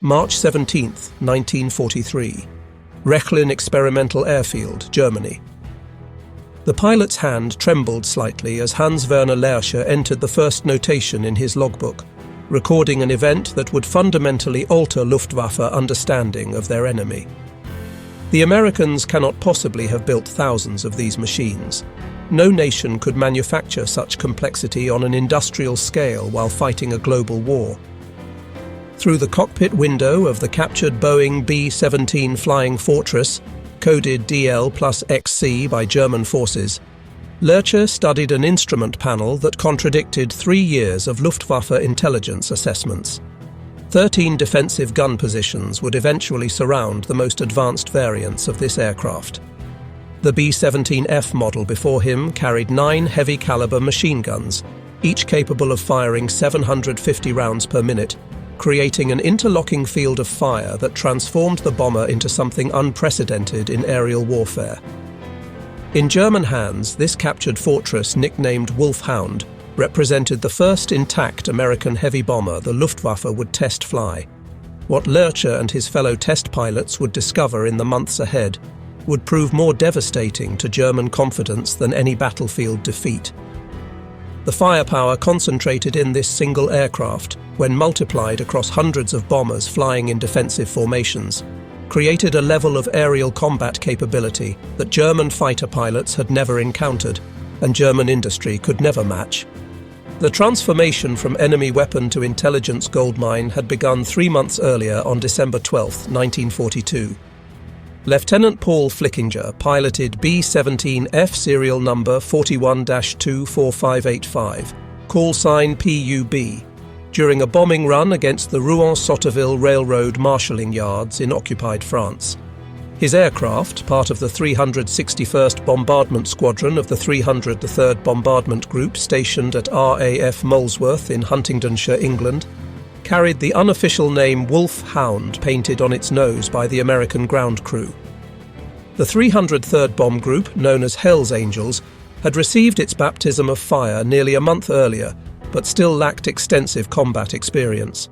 March 17, 1943. Rechlin Experimental Airfield, Germany. The pilot's hand trembled slightly as Hans-Werner Lerche entered the first notation in his logbook, recording an event that would fundamentally alter Luftwaffe understanding of their enemy. The Americans cannot possibly have built thousands of these machines. No nation could manufacture such complexity on an industrial scale while fighting a global war. Through the cockpit window of the captured Boeing B-17 Flying Fortress, coded DL+XC by German forces, Lerche studied an instrument panel that contradicted 3 years of Luftwaffe intelligence assessments. 13 defensive gun positions would eventually surround the most advanced variants of this aircraft. The B-17F model before him carried 9 heavy-caliber machine guns, each capable of firing 750 rounds per minute, creating an interlocking field of fire that transformed the bomber into something unprecedented in aerial warfare. In German hands, this captured fortress, nicknamed Wolfhound, represented the first intact American heavy bomber the Luftwaffe would test fly. What Lerche and his fellow test pilots would discover in the months ahead would prove more devastating to German confidence than any battlefield defeat. The firepower concentrated in this single aircraft, when multiplied across hundreds of bombers flying in defensive formations, created a level of aerial combat capability that German fighter pilots had never encountered, and German industry could never match. The transformation from enemy weapon to intelligence goldmine had begun 3 months earlier on December 12, 1942. Lieutenant Paul Flickinger piloted B-17F serial number 41-24585, call sign PUB, during a bombing run against the Rouen-Sotteville Railroad marshalling yards in occupied France. His aircraft, part of the 361st Bombardment Squadron of the 303rd Bombardment Group stationed at RAF Molesworth in Huntingdonshire, England, carried the unofficial name Wolfhound painted on its nose by the American ground crew. The 303rd Bomb Group, known as Hell's Angels, had received its baptism of fire nearly a month earlier, but still lacked extensive combat experience.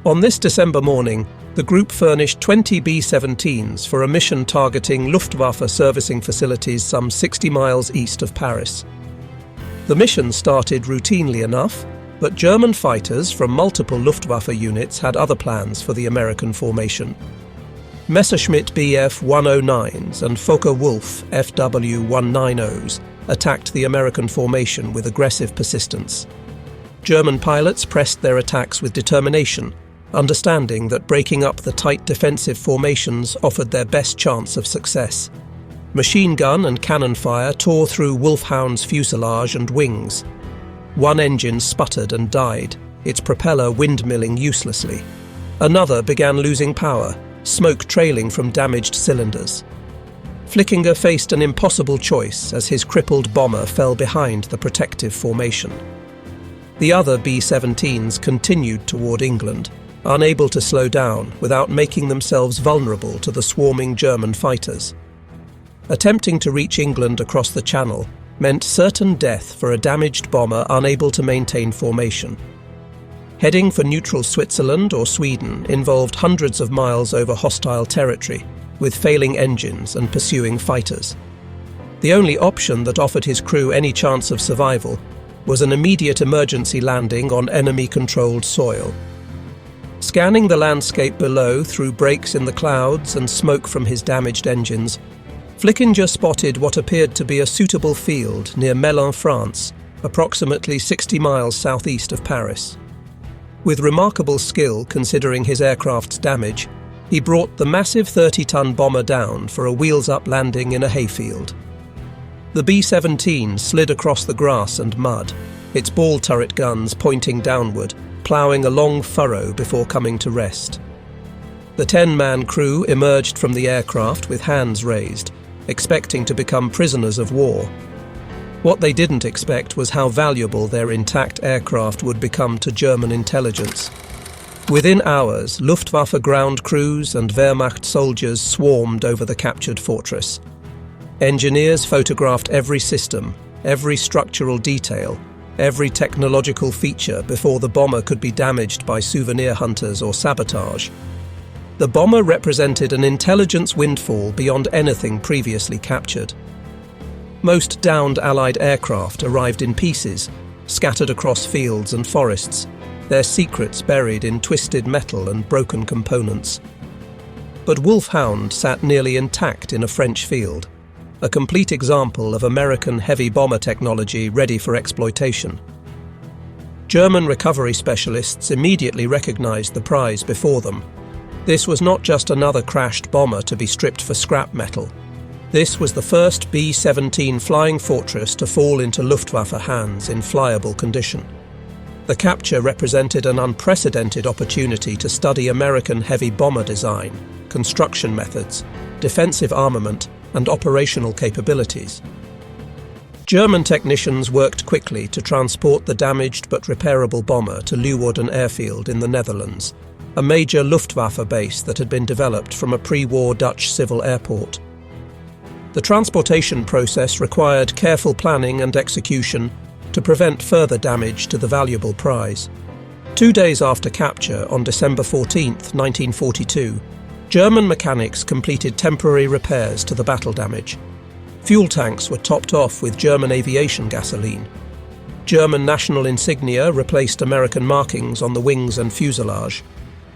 On this December morning, the group furnished 20 B-17s for a mission targeting Luftwaffe servicing facilities some 60 miles east of Paris. The mission started routinely enough, but German fighters from multiple Luftwaffe units had other plans for the American formation. Messerschmitt Bf-109s and Focke-Wulf FW-190s attacked the American formation with aggressive persistence. German pilots pressed their attacks with determination, understanding that breaking up the tight defensive formations offered their best chance of success. Machine gun and cannon fire tore through Wolfhound's fuselage and wings. One engine sputtered and died, its propeller windmilling uselessly. Another began losing power, smoke trailing from damaged cylinders. Flickinger faced an impossible choice as his crippled bomber fell behind the protective formation. The other B-17s continued toward England, unable to slow down without making themselves vulnerable to the swarming German fighters. Attempting to reach England across the Channel meant certain death for a damaged bomber unable to maintain formation. Heading for neutral Switzerland or Sweden involved hundreds of miles over hostile territory, with failing engines and pursuing fighters. The only option that offered his crew any chance of survival was an immediate emergency landing on enemy-controlled soil. Scanning the landscape below through breaks in the clouds and smoke from his damaged engines, Flickinger spotted what appeared to be a suitable field near Melun, France, approximately 60 miles southeast of Paris. With remarkable skill considering his aircraft's damage, he brought the massive 30-ton bomber down for a wheels-up landing in a hayfield. The B-17 slid across the grass and mud, its ball turret guns pointing downward, ploughing a long furrow before coming to rest. The 10-man crew emerged from the aircraft with hands raised, expecting to become prisoners of war. What they didn't expect was how valuable their intact aircraft would become to German intelligence. Within hours, Luftwaffe ground crews and Wehrmacht soldiers swarmed over the captured fortress. Engineers photographed every system, every structural detail, every technological feature before the bomber could be damaged by souvenir hunters or sabotage. The bomber represented an intelligence windfall beyond anything previously captured. Most downed Allied aircraft arrived in pieces, scattered across fields and forests, their secrets buried in twisted metal and broken components. But Wolfhound sat nearly intact in a French field, a complete example of American heavy bomber technology ready for exploitation. German recovery specialists immediately recognized the prize before them. This was not just another crashed bomber to be stripped for scrap metal. This was the first B-17 flying fortress to fall into Luftwaffe hands in flyable condition. The capture represented an unprecedented opportunity to study American heavy bomber design, construction methods, defensive armament, and operational capabilities. German technicians worked quickly to transport the damaged but repairable bomber to Leeuwarden Airfield in the Netherlands, a major Luftwaffe base that had been developed from a pre-war Dutch civil airport. The transportation process required careful planning and execution to prevent further damage to the valuable prize. 2 days after capture, on December 14, 1942, German mechanics completed temporary repairs to the battle damage. Fuel tanks were topped off with German aviation gasoline. German national insignia replaced American markings on the wings and fuselage.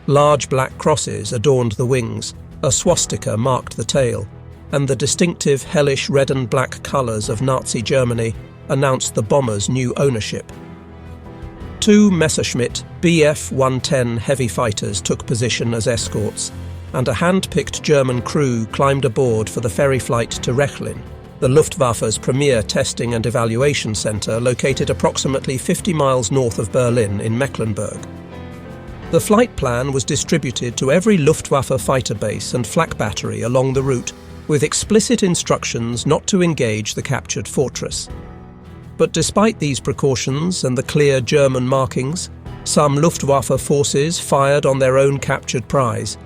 Large black crosses adorned the wings, a swastika marked the tail, and the distinctive hellish red and black colours of Nazi Germany announced the bomber's new ownership. 2 Messerschmitt Bf-110 heavy fighters took position as escorts, and a hand-picked German crew climbed aboard for the ferry flight to Rechlin, the Luftwaffe's premier testing and evaluation centre located approximately 50 miles north of Berlin in Mecklenburg. The flight plan was distributed to every Luftwaffe fighter base and flak battery along the route, with explicit instructions not to engage the captured fortress. But despite these precautions and the clear German markings, some Luftwaffe forces fired on their own captured prize,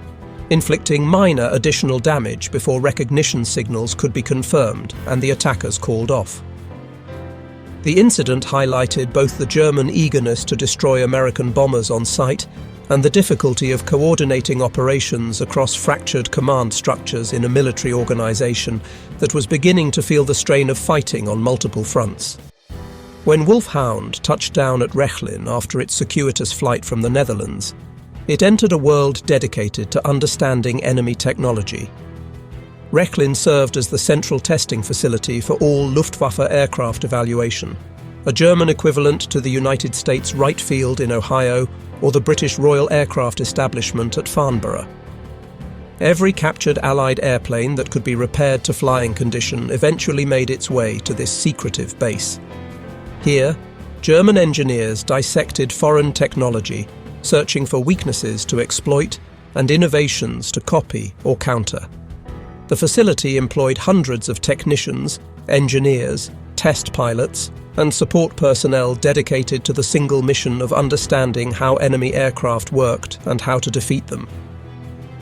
inflicting minor additional damage before recognition signals could be confirmed and the attackers called off. The incident highlighted both the German eagerness to destroy American bombers on sight and the difficulty of coordinating operations across fractured command structures in a military organization that was beginning to feel the strain of fighting on multiple fronts. When Wolfhound touched down at Rechlin after its circuitous flight from the Netherlands, it entered a world dedicated to understanding enemy technology. Rechlin served as the central testing facility for all Luftwaffe aircraft evaluation, a German equivalent to the United States Wright Field in Ohio or the British Royal Aircraft Establishment at Farnborough. Every captured Allied airplane that could be repaired to flying condition eventually made its way to this secretive base. Here, German engineers dissected foreign technology, searching for weaknesses to exploit and innovations to copy or counter. The facility employed hundreds of technicians, engineers, test pilots, and support personnel dedicated to the single mission of understanding how enemy aircraft worked and how to defeat them.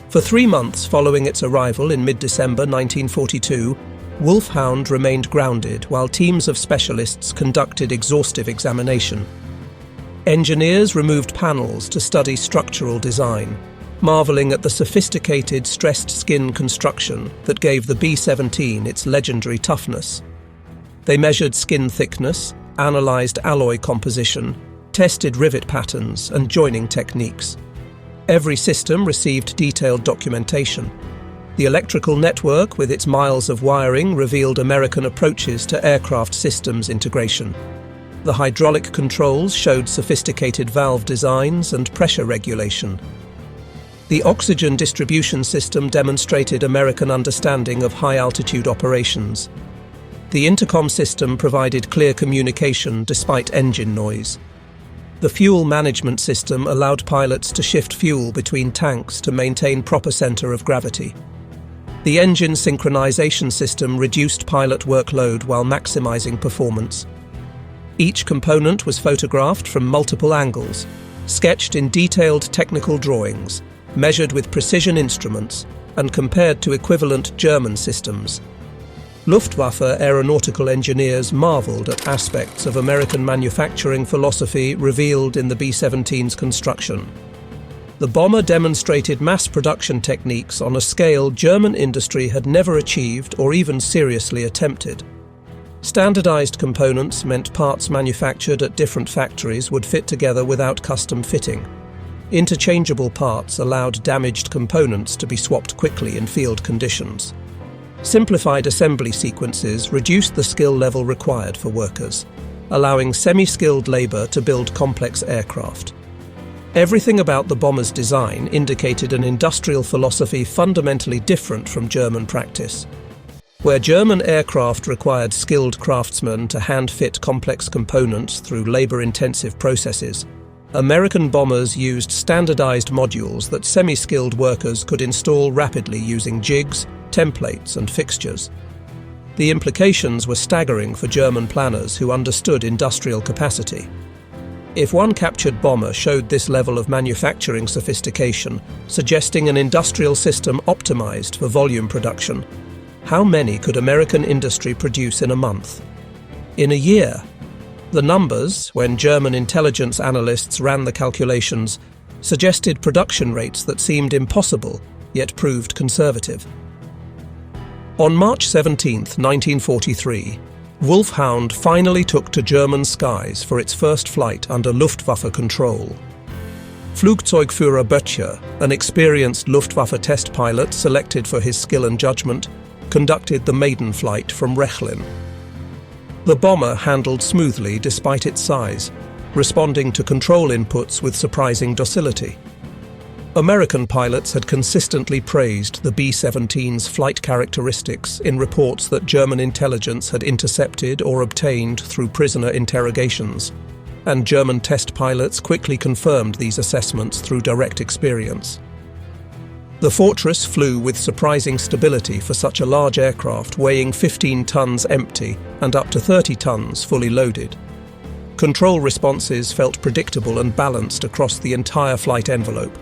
For 3 months following its arrival in mid-December 1942, Wolfhound remained grounded while teams of specialists conducted exhaustive examination. Engineers removed panels to study structural design, marvelling at the sophisticated stressed skin construction that gave the B-17 its legendary toughness. They measured skin thickness, analysed alloy composition, tested rivet patterns and joining techniques. Every system received detailed documentation. The electrical network with its miles of wiring revealed American approaches to aircraft systems integration. The hydraulic controls showed sophisticated valve designs and pressure regulation. The oxygen distribution system demonstrated American understanding of high-altitude operations. The intercom system provided clear communication despite engine noise. The fuel management system allowed pilots to shift fuel between tanks to maintain proper center of gravity. The engine synchronization system reduced pilot workload while maximizing performance. Each component was photographed from multiple angles, sketched in detailed technical drawings, measured with precision instruments, and compared to equivalent German systems. Luftwaffe aeronautical engineers marveled at aspects of American manufacturing philosophy revealed in the B-17's construction. The bomber demonstrated mass production techniques on a scale German industry had never achieved or even seriously attempted. Standardized components meant parts manufactured at different factories would fit together without custom fitting. Interchangeable parts allowed damaged components to be swapped quickly in field conditions. Simplified assembly sequences reduced the skill level required for workers, allowing semi-skilled labor to build complex aircraft. Everything about the bomber's design indicated an industrial philosophy fundamentally different from German practice. Where German aircraft required skilled craftsmen to hand-fit complex components through labor-intensive processes, American bombers used standardized modules that semi-skilled workers could install rapidly using jigs, templates, and fixtures. The implications were staggering for German planners who understood industrial capacity. If one captured bomber showed this level of manufacturing sophistication, suggesting an industrial system optimized for volume production, how many could American industry produce in a month? In a year? The numbers, when German intelligence analysts ran the calculations, suggested production rates that seemed impossible, yet proved conservative. On March 17, 1943, Wolfhound finally took to German skies for its first flight under Luftwaffe control. Flugzeugführer Böttcher, an experienced Luftwaffe test pilot selected for his skill and judgment, conducted the maiden flight from Rechlin. The bomber handled smoothly despite its size, responding to control inputs with surprising docility. American pilots had consistently praised the B-17's flight characteristics in reports that German intelligence had intercepted or obtained through prisoner interrogations, and German test pilots quickly confirmed these assessments through direct experience. The Fortress flew with surprising stability for such a large aircraft weighing 15 tons empty and up to 30 tons fully loaded. Control responses felt predictable and balanced across the entire flight envelope.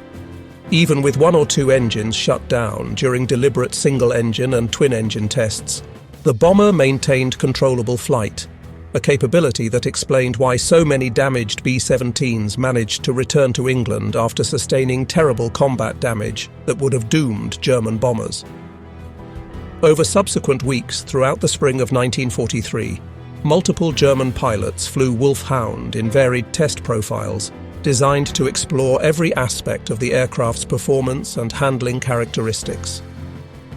Even with one or two engines shut down during deliberate single-engine and twin-engine tests, the bomber maintained controllable flight, a capability that explained why so many damaged B-17s managed to return to England after sustaining terrible combat damage that would have doomed German bombers. Over subsequent weeks throughout the spring of 1943, multiple German pilots flew Wolfhound in varied test profiles, designed to explore every aspect of the aircraft's performance and handling characteristics.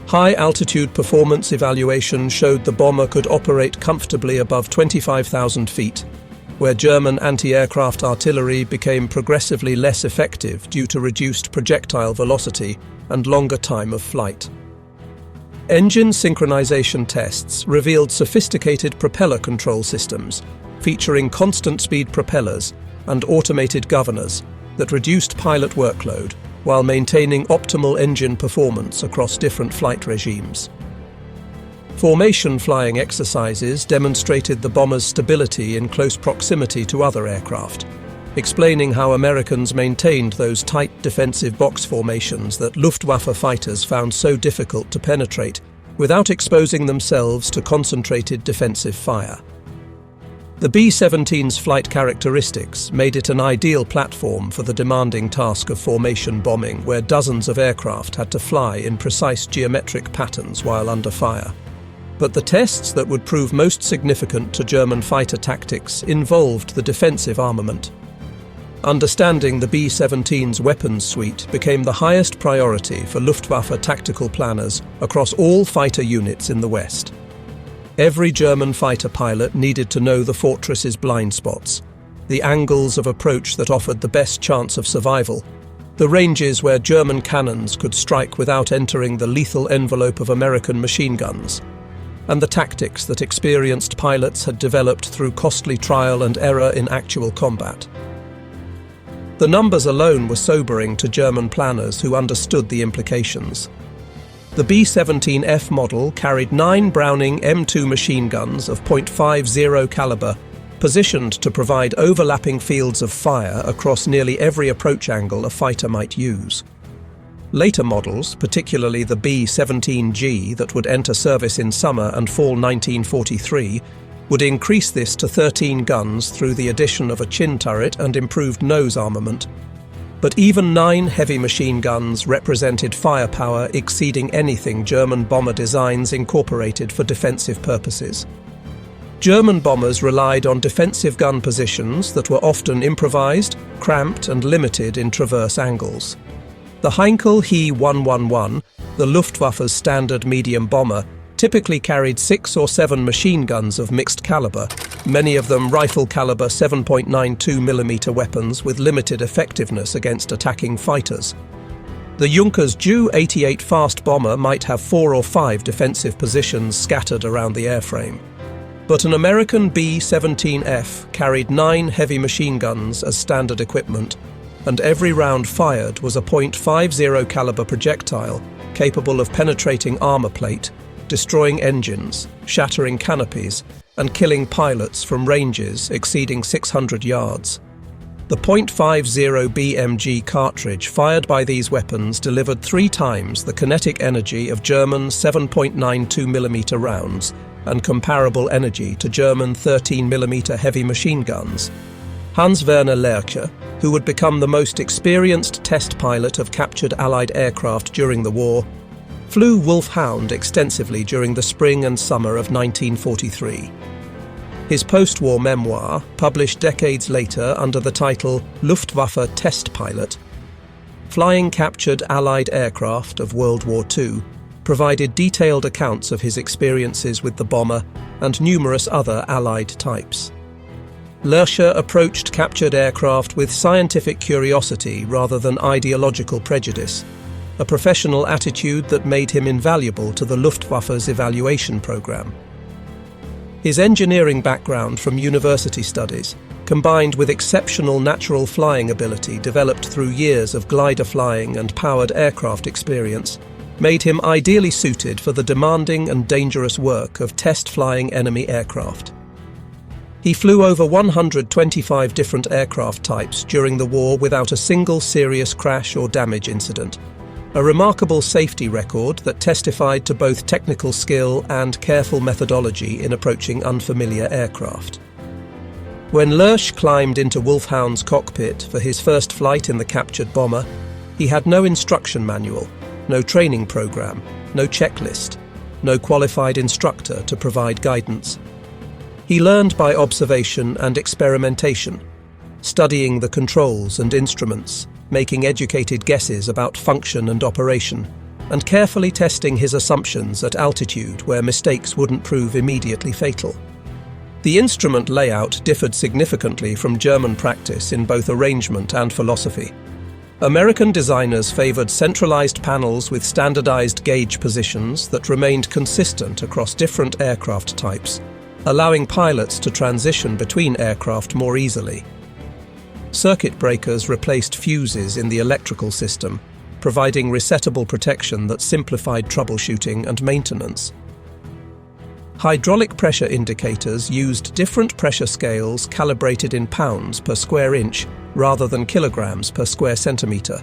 High-altitude performance evaluation showed the bomber could operate comfortably above 25,000 feet, where German anti-aircraft artillery became progressively less effective due to reduced projectile velocity and longer time of flight. Engine synchronization tests revealed sophisticated propeller control systems, featuring constant-speed propellers and automated governors that reduced pilot workload while maintaining optimal engine performance across different flight regimes. Formation flying exercises demonstrated the bomber's stability in close proximity to other aircraft, explaining how Americans maintained those tight defensive box formations that Luftwaffe fighters found so difficult to penetrate without exposing themselves to concentrated defensive fire. The B-17's flight characteristics made it an ideal platform for the demanding task of formation bombing, where dozens of aircraft had to fly in precise geometric patterns while under fire. But the tests that would prove most significant to German fighter tactics involved the defensive armament. Understanding the B-17's weapons suite became the highest priority for Luftwaffe tactical planners across all fighter units in the West. Every German fighter pilot needed to know the Fortress's blind spots, the angles of approach that offered the best chance of survival, the ranges where German cannons could strike without entering the lethal envelope of American machine guns, and the tactics that experienced pilots had developed through costly trial and error in actual combat. The numbers alone were sobering to German planners who understood the implications. The B-17F model carried 9 Browning M2 machine guns of .50 caliber, positioned to provide overlapping fields of fire across nearly every approach angle a fighter might use. Later models, particularly the B-17G that would enter service in summer and fall 1943, would increase this to 13 guns through the addition of a chin turret and improved nose armament. But even 9 heavy machine guns represented firepower exceeding anything German bomber designs incorporated for defensive purposes. German bombers relied on defensive gun positions that were often improvised, cramped and limited in traverse angles. The Heinkel He 111, the Luftwaffe's standard medium bomber, typically carried 6 or 7 machine guns of mixed caliber, many of them rifle-caliber 7.92mm weapons with limited effectiveness against attacking fighters. The Junkers Ju-88 fast bomber might have 4 or 5 defensive positions scattered around the airframe. But an American B-17F carried 9 heavy machine guns as standard equipment, and every round fired was a .50 caliber projectile capable of penetrating armor plate, destroying engines, shattering canopies, and killing pilots from ranges exceeding 600 yards. The .50 BMG cartridge fired by these weapons delivered 3 times the kinetic energy of German 7.92mm rounds and comparable energy to German 13mm heavy machine guns. Hans-Werner Lerche, who would become the most experienced test pilot of captured Allied aircraft during the war, flew Wolfhound extensively during the spring and summer of 1943. His post-war memoir, published decades later under the title Luftwaffe Test Pilot, Flying Captured Allied Aircraft of World War II, provided detailed accounts of his experiences with the bomber and numerous other Allied types. Lerche approached captured aircraft with scientific curiosity rather than ideological prejudice, a professional attitude that made him invaluable to the Luftwaffe's evaluation program. His engineering background from university studies, combined with exceptional natural flying ability developed through years of glider flying and powered aircraft experience, made him ideally suited for the demanding and dangerous work of test-flying enemy aircraft. He flew over 125 different aircraft types during the war without a single serious crash or damage incident, a remarkable safety record that testified to both technical skill and careful methodology in approaching unfamiliar aircraft. When Lerche climbed into Wolfhound's cockpit for his first flight in the captured bomber, he had no instruction manual, no training program, no checklist, no qualified instructor to provide guidance. He learned by observation and experimentation, studying the controls and instruments, making educated guesses about function and operation, and carefully testing his assumptions at altitude where mistakes wouldn't prove immediately fatal. The instrument layout differed significantly from German practice in both arrangement and philosophy. American designers favored centralized panels with standardized gauge positions that remained consistent across different aircraft types, allowing pilots to transition between aircraft more easily. Circuit breakers replaced fuses in the electrical system, providing resettable protection that simplified troubleshooting and maintenance. Hydraulic pressure indicators used different pressure scales calibrated in pounds per square inch rather than kilograms per square centimeter.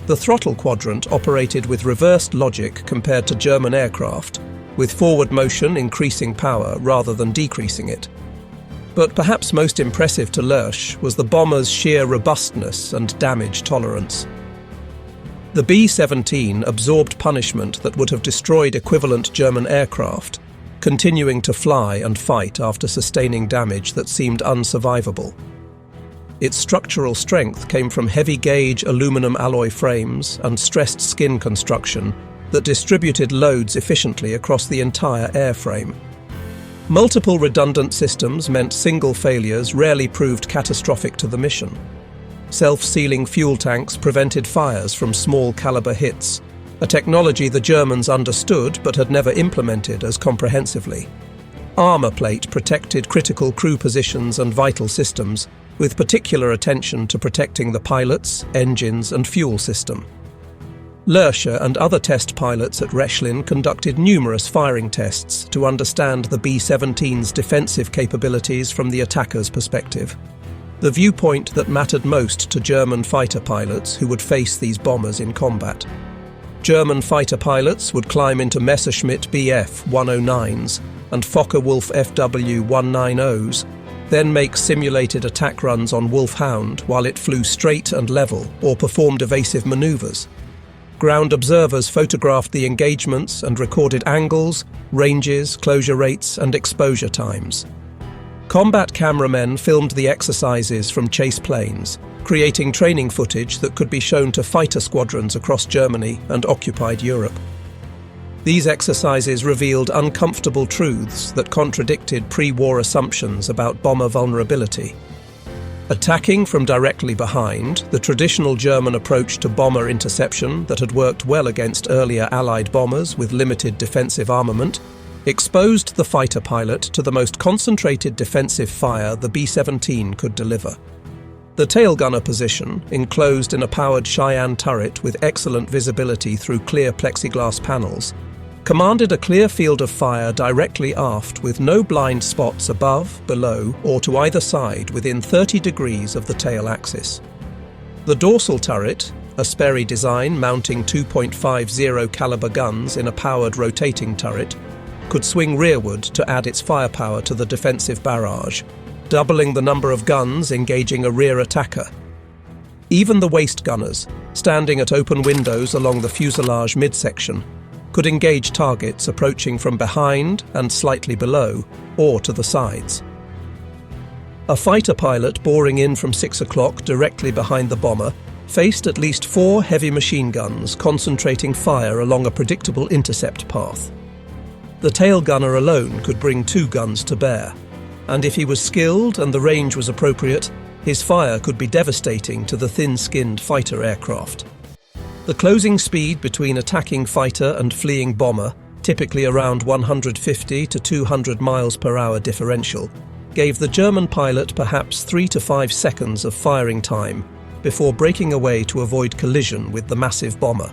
The throttle quadrant operated with reversed logic compared to German aircraft, with forward motion increasing power rather than decreasing it. But perhaps most impressive to Lerche was the bomber's sheer robustness and damage tolerance. The B-17 absorbed punishment that would have destroyed equivalent German aircraft, continuing to fly and fight after sustaining damage that seemed unsurvivable. Its structural strength came from heavy-gauge aluminum alloy frames and stressed skin construction that distributed loads efficiently across the entire airframe. Multiple redundant systems meant single failures rarely proved catastrophic to the mission. Self-sealing fuel tanks prevented fires from small-caliber hits, a technology the Germans understood but had never implemented as comprehensively. Armor plate protected critical crew positions and vital systems, with particular attention to protecting the pilots, engines and fuel system. Lerche and other test pilots at Rechlin conducted numerous firing tests to understand the B-17's defensive capabilities from the attacker's perspective, the viewpoint that mattered most to German fighter pilots who would face these bombers in combat. German fighter pilots would climb into Messerschmitt Bf-109s and Focke-Wulf FW-190s, then make simulated attack runs on Wolfhound while it flew straight and level or performed evasive maneuvers. Ground observers photographed the engagements and recorded angles, ranges, closure rates, and exposure times. Combat cameramen filmed the exercises from chase planes, creating training footage that could be shown to fighter squadrons across Germany and occupied Europe. These exercises revealed uncomfortable truths that contradicted pre-war assumptions about bomber vulnerability. Attacking from directly behind, the traditional German approach to bomber interception that had worked well against earlier Allied bombers with limited defensive armament, exposed the fighter pilot to the most concentrated defensive fire the B-17 could deliver. The tail gunner position, enclosed in a powered Cheyenne turret with excellent visibility through clear plexiglass panels, commanded a clear field of fire directly aft with no blind spots above, below, or to either side within 30 degrees of the tail axis. The dorsal turret, a Sperry design mounting 2.50 caliber guns in a powered rotating turret, could swing rearward to add its firepower to the defensive barrage, doubling the number of guns engaging a rear attacker. Even the waist gunners, standing at open windows along the fuselage midsection, could engage targets approaching from behind and slightly below, or to the sides. A fighter pilot boring in from 6 o'clock directly behind the bomber faced at least 4 heavy machine guns concentrating fire along a predictable intercept path. The tail gunner alone could bring 2 guns to bear, and if he was skilled and the range was appropriate, his fire could be devastating to the thin-skinned fighter aircraft. The closing speed between attacking fighter and fleeing bomber, typically around 150 to 200 miles per hour differential, gave the German pilot perhaps 3 to 5 seconds of firing time before breaking away to avoid collision with the massive bomber.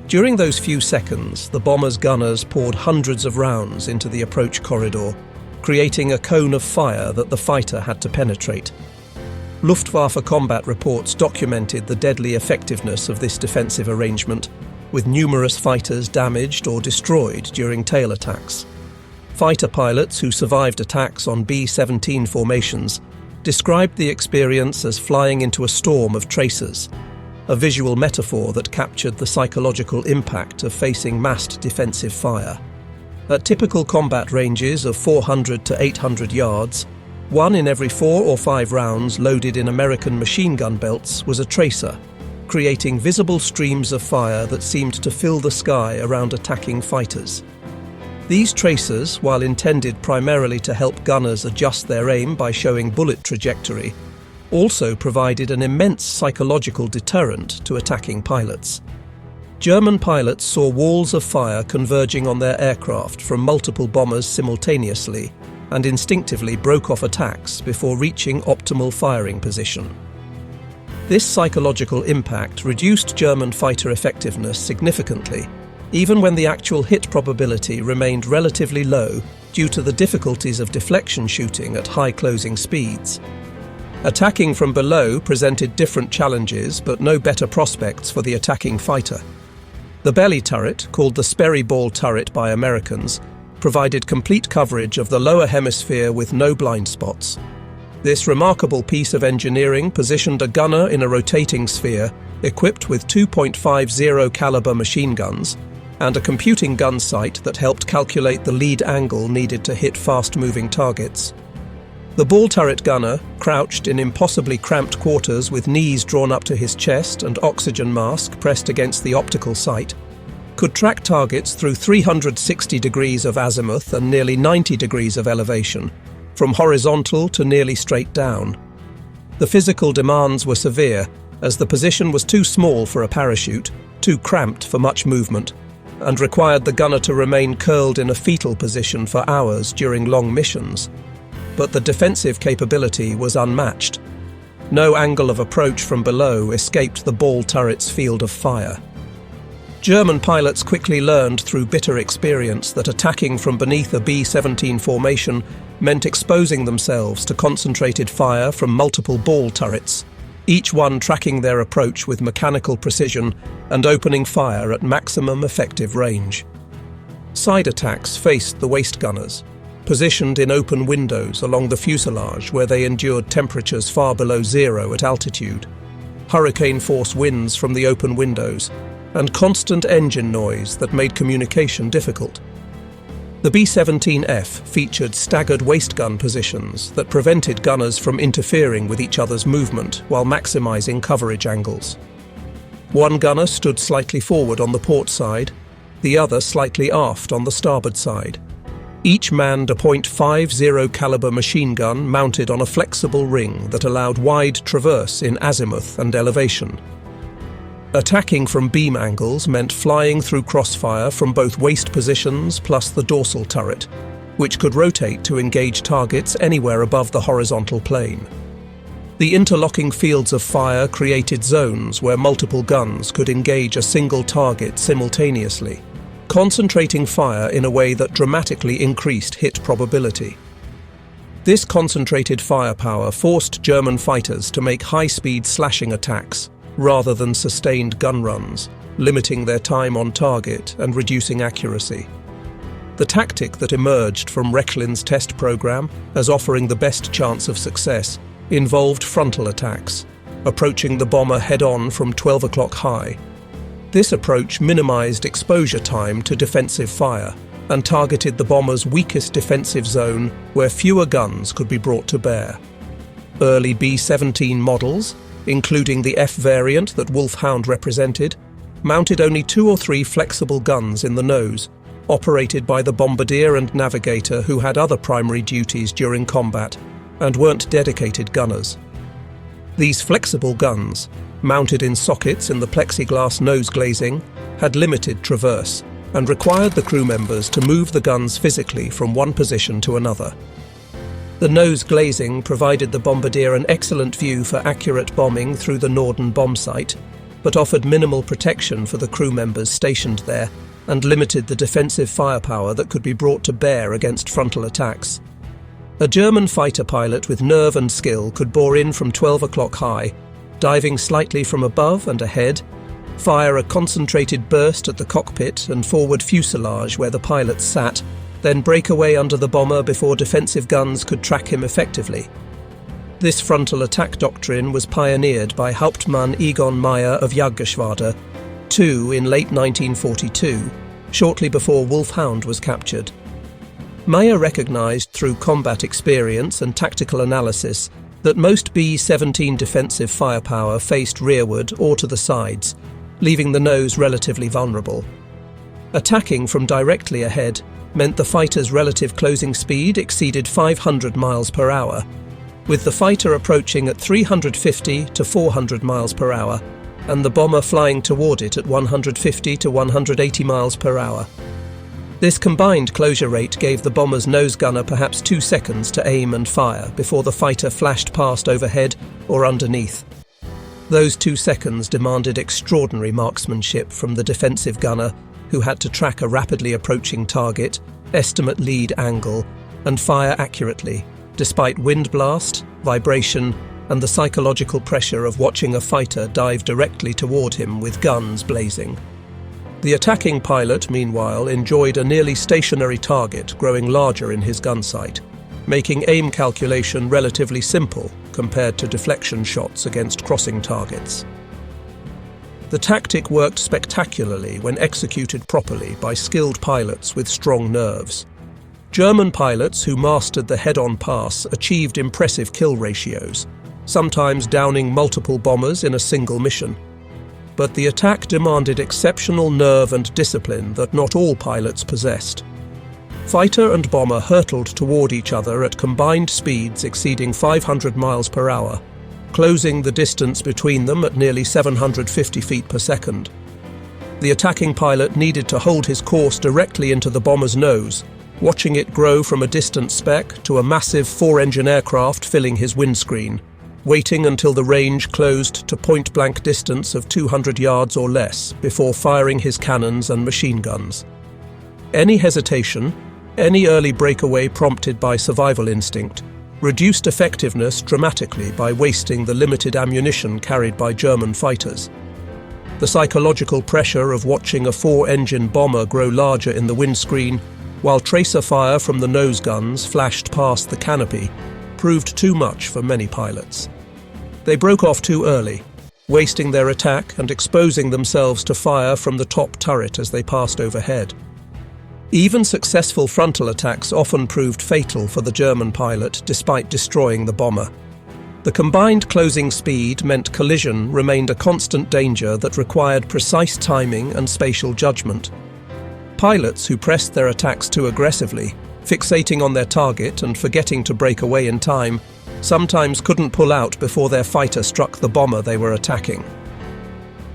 During those few seconds, the bomber's gunners poured hundreds of rounds into the approach corridor, creating a cone of fire that the fighter had to penetrate. Luftwaffe combat reports documented the deadly effectiveness of this defensive arrangement, with numerous fighters damaged or destroyed during tail attacks. Fighter pilots who survived attacks on B-17 formations described the experience as flying into a storm of tracers, a visual metaphor that captured the psychological impact of facing massed defensive fire. At typical combat ranges of 400 to 800 yards, 1 in every 4 or 5 rounds loaded in American machine gun belts was a tracer, creating visible streams of fire that seemed to fill the sky around attacking fighters. These tracers, while intended primarily to help gunners adjust their aim by showing bullet trajectory, also provided an immense psychological deterrent to attacking pilots. German pilots saw walls of fire converging on their aircraft from multiple bombers simultaneously, and instinctively broke off attacks before reaching optimal firing position. This psychological impact reduced German fighter effectiveness significantly, even when the actual hit probability remained relatively low due to the difficulties of deflection shooting at high closing speeds. Attacking from below presented different challenges but no better prospects for the attacking fighter. The belly turret, called the Sperry Ball turret by Americans, provided complete coverage of the lower hemisphere with no blind spots. This remarkable piece of engineering positioned a gunner in a rotating sphere equipped with 2.50 caliber machine guns and a computing gun sight that helped calculate the lead angle needed to hit fast-moving targets. The ball turret gunner, crouched in impossibly cramped quarters with knees drawn up to his chest and oxygen mask pressed against the optical sight, could track targets through 360 degrees of azimuth and nearly 90 degrees of elevation, from horizontal to nearly straight down. The physical demands were severe, as the position was too small for a parachute, too cramped for much movement, and required the gunner to remain curled in a fetal position for hours during long missions. But the defensive capability was unmatched. No angle of approach from below escaped the ball turret's field of fire. German pilots quickly learned through bitter experience that attacking from beneath a B-17 formation meant exposing themselves to concentrated fire from multiple ball turrets. each one tracking their approach with mechanical precision and opening fire at maximum effective range. Side attacks faced the waist gunners, positioned in open windows along the fuselage where they endured temperatures far below zero at altitude, hurricane-force winds from the open windows, and constant engine noise that made communication difficult. The B-17F featured staggered waist gun positions that prevented gunners from interfering with each other's movement while maximizing coverage angles. One gunner stood slightly forward on the port side, the other slightly aft on the starboard side. Each manned a .50 caliber machine gun mounted on a flexible ring that allowed wide traverse in azimuth and elevation. Attacking from beam angles meant flying through crossfire from both waist positions plus the dorsal turret, which could rotate to engage targets anywhere above the horizontal plane. The interlocking fields of fire created zones where multiple guns could engage a single target simultaneously, concentrating fire in a way that dramatically increased hit probability. This concentrated firepower forced German fighters to make high-speed slashing attacks rather than sustained gun runs, limiting their time on target and reducing accuracy. The tactic that emerged from Rechlin's test program as offering the best chance of success involved frontal attacks, approaching the bomber head-on from 12 o'clock high. This approach minimized exposure time to defensive fire and targeted the bomber's weakest defensive zone where fewer guns could be brought to bear. Early B-17 models, including the F variant that Wolfhound represented, mounted only 2 or 3 flexible guns in the nose, operated by the bombardier and navigator who had other primary duties during combat and weren't dedicated gunners. These flexible guns, mounted in sockets in the plexiglass nose glazing, had limited traverse and required the crew members to move the guns physically from one position to another. The nose glazing provided the bombardier an excellent view for accurate bombing through the Norden bomb site, but offered minimal protection for the crew members stationed there and limited the defensive firepower that could be brought to bear against frontal attacks. A German fighter pilot with nerve and skill could bore in from 12 o'clock high, diving slightly from above and ahead, fire a concentrated burst at the cockpit and forward fuselage where the pilot sat, then break away under the bomber before defensive guns could track him effectively. This frontal attack doctrine was pioneered by Hauptmann Egon Meyer of Jagdgeschwader II in late 1942, shortly before Wolfhound was captured. Meyer recognized through combat experience and tactical analysis that most B-17 defensive firepower faced rearward or to the sides, leaving the nose relatively vulnerable. Attacking from directly ahead meant the fighter's relative closing speed exceeded 500 miles per hour, with the fighter approaching at 350 to 400 miles per hour and the bomber flying toward it at 150 to 180 miles per hour. This combined closure rate gave the bomber's nose gunner perhaps 2 seconds to aim and fire before the fighter flashed past overhead or underneath. Those 2 seconds demanded extraordinary marksmanship from the defensive gunner, who had to track a rapidly approaching target, estimate lead angle, and fire accurately, despite wind blast, vibration, and the psychological pressure of watching a fighter dive directly toward him with guns blazing. The attacking pilot, meanwhile, enjoyed a nearly stationary target growing larger in his gun sight, making aim calculation relatively simple compared to deflection shots against crossing targets. The tactic worked spectacularly when executed properly by skilled pilots with strong nerves. German pilots who mastered the head-on pass achieved impressive kill ratios, sometimes downing multiple bombers in a single mission. But the attack demanded exceptional nerve and discipline that not all pilots possessed. Fighter and bomber hurtled toward each other at combined speeds exceeding 500 miles per hour, closing the distance between them at nearly 750 feet per second. The attacking pilot needed to hold his course directly into the bomber's nose, watching it grow from a distant speck to a massive 4-engine aircraft filling his windscreen, waiting until the range closed to point-blank distance of 200 yards or less before firing his cannons and machine guns. Any hesitation, any early breakaway prompted by survival instinct, reduced effectiveness dramatically by wasting the limited ammunition carried by German fighters. The psychological pressure of watching a 4-engine bomber grow larger in the windscreen, while tracer fire from the nose guns flashed past the canopy, proved too much for many pilots. They broke off too early, wasting their attack and exposing themselves to fire from the top turret as they passed overhead. Even successful frontal attacks often proved fatal for the German pilot despite destroying the bomber. The combined closing speed meant collision remained a constant danger that required precise timing and spatial judgment. Pilots who pressed their attacks too aggressively, fixating on their target and forgetting to break away in time, sometimes couldn't pull out before their fighter struck the bomber they were attacking.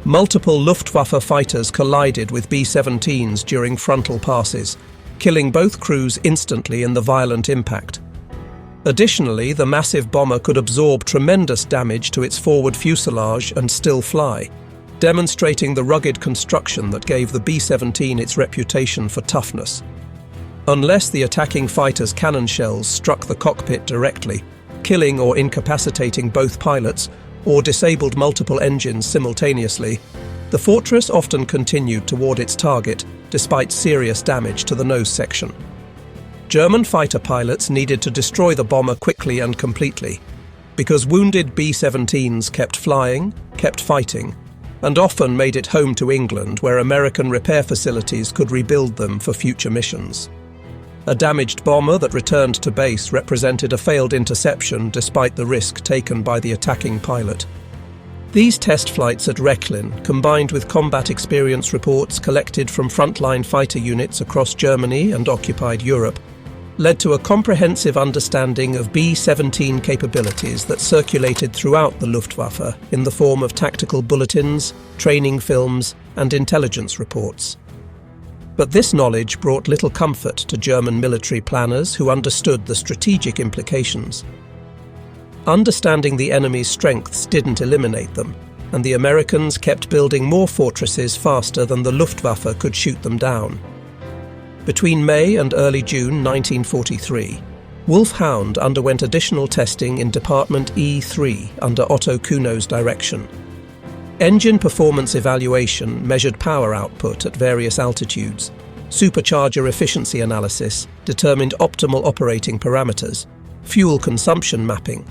Multiple Luftwaffe fighters collided with B-17s during frontal passes, killing both crews instantly in the violent impact. Additionally, the massive bomber could absorb tremendous damage to its forward fuselage and still fly, demonstrating the rugged construction that gave the B-17 its reputation for toughness. Unless the attacking fighter's cannon shells struck the cockpit directly, killing or incapacitating both pilots, or disabled multiple engines simultaneously, the fortress often continued toward its target despite serious damage to the nose section. German fighter pilots needed to destroy the bomber quickly and completely, because wounded B-17s kept flying, kept fighting, and often made it home to England, where American repair facilities could rebuild them for future missions. A damaged bomber that returned to base represented a failed interception despite the risk taken by the attacking pilot. These test flights at Rechlin, combined with combat experience reports collected from frontline fighter units across Germany and occupied Europe, led to a comprehensive understanding of B-17 capabilities that circulated throughout the Luftwaffe in the form of tactical bulletins, training films, and intelligence reports. But this knowledge brought little comfort to German military planners who understood the strategic implications. Understanding the enemy's strengths didn't eliminate them, and the Americans kept building more fortresses faster than the Luftwaffe could shoot them down. Between May and early June 1943, Wolfhound underwent additional testing in Department E3 under Otto Kuno's direction. Engine performance evaluation measured power output at various altitudes. Supercharger efficiency analysis determined optimal operating parameters. Fuel consumption mapping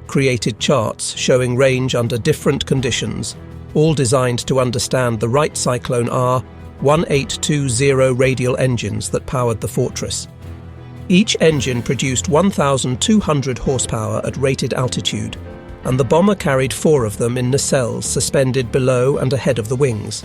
created charts showing range under different conditions, all designed to understand the Wright Cyclone R1820 radial engines that powered the fortress. Each engine produced 1,200 horsepower at rated altitude, and the bomber carried 4 of them in nacelles suspended below and ahead of the wings.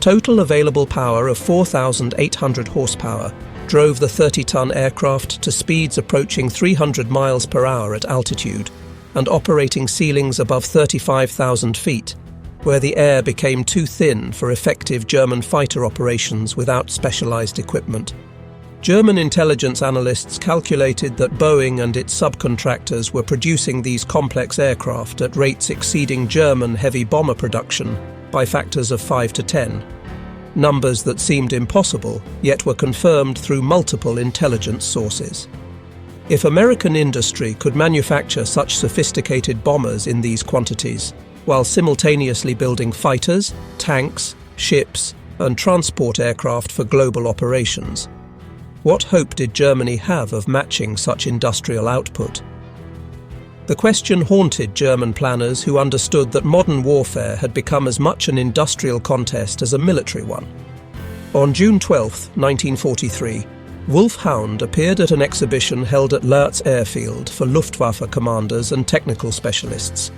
Total available power of 4,800 horsepower drove the 30-ton aircraft to speeds approaching 300 miles per hour at altitude and operating ceilings above 35,000 feet, where the air became too thin for effective German fighter operations without specialized equipment. German intelligence analysts calculated that Boeing and its subcontractors were producing these complex aircraft at rates exceeding German heavy bomber production by factors of 5 to 10, numbers that seemed impossible, yet were confirmed through multiple intelligence sources. If American industry could manufacture such sophisticated bombers in these quantities, while simultaneously building fighters, tanks, ships, and transport aircraft for global operations, what hope did Germany have of matching such industrial output? The question haunted German planners who understood that modern warfare had become as much an industrial contest as a military one. On June 12, 1943, Wolfhound appeared at an exhibition held at Lörz Airfield for Luftwaffe commanders and technical specialists.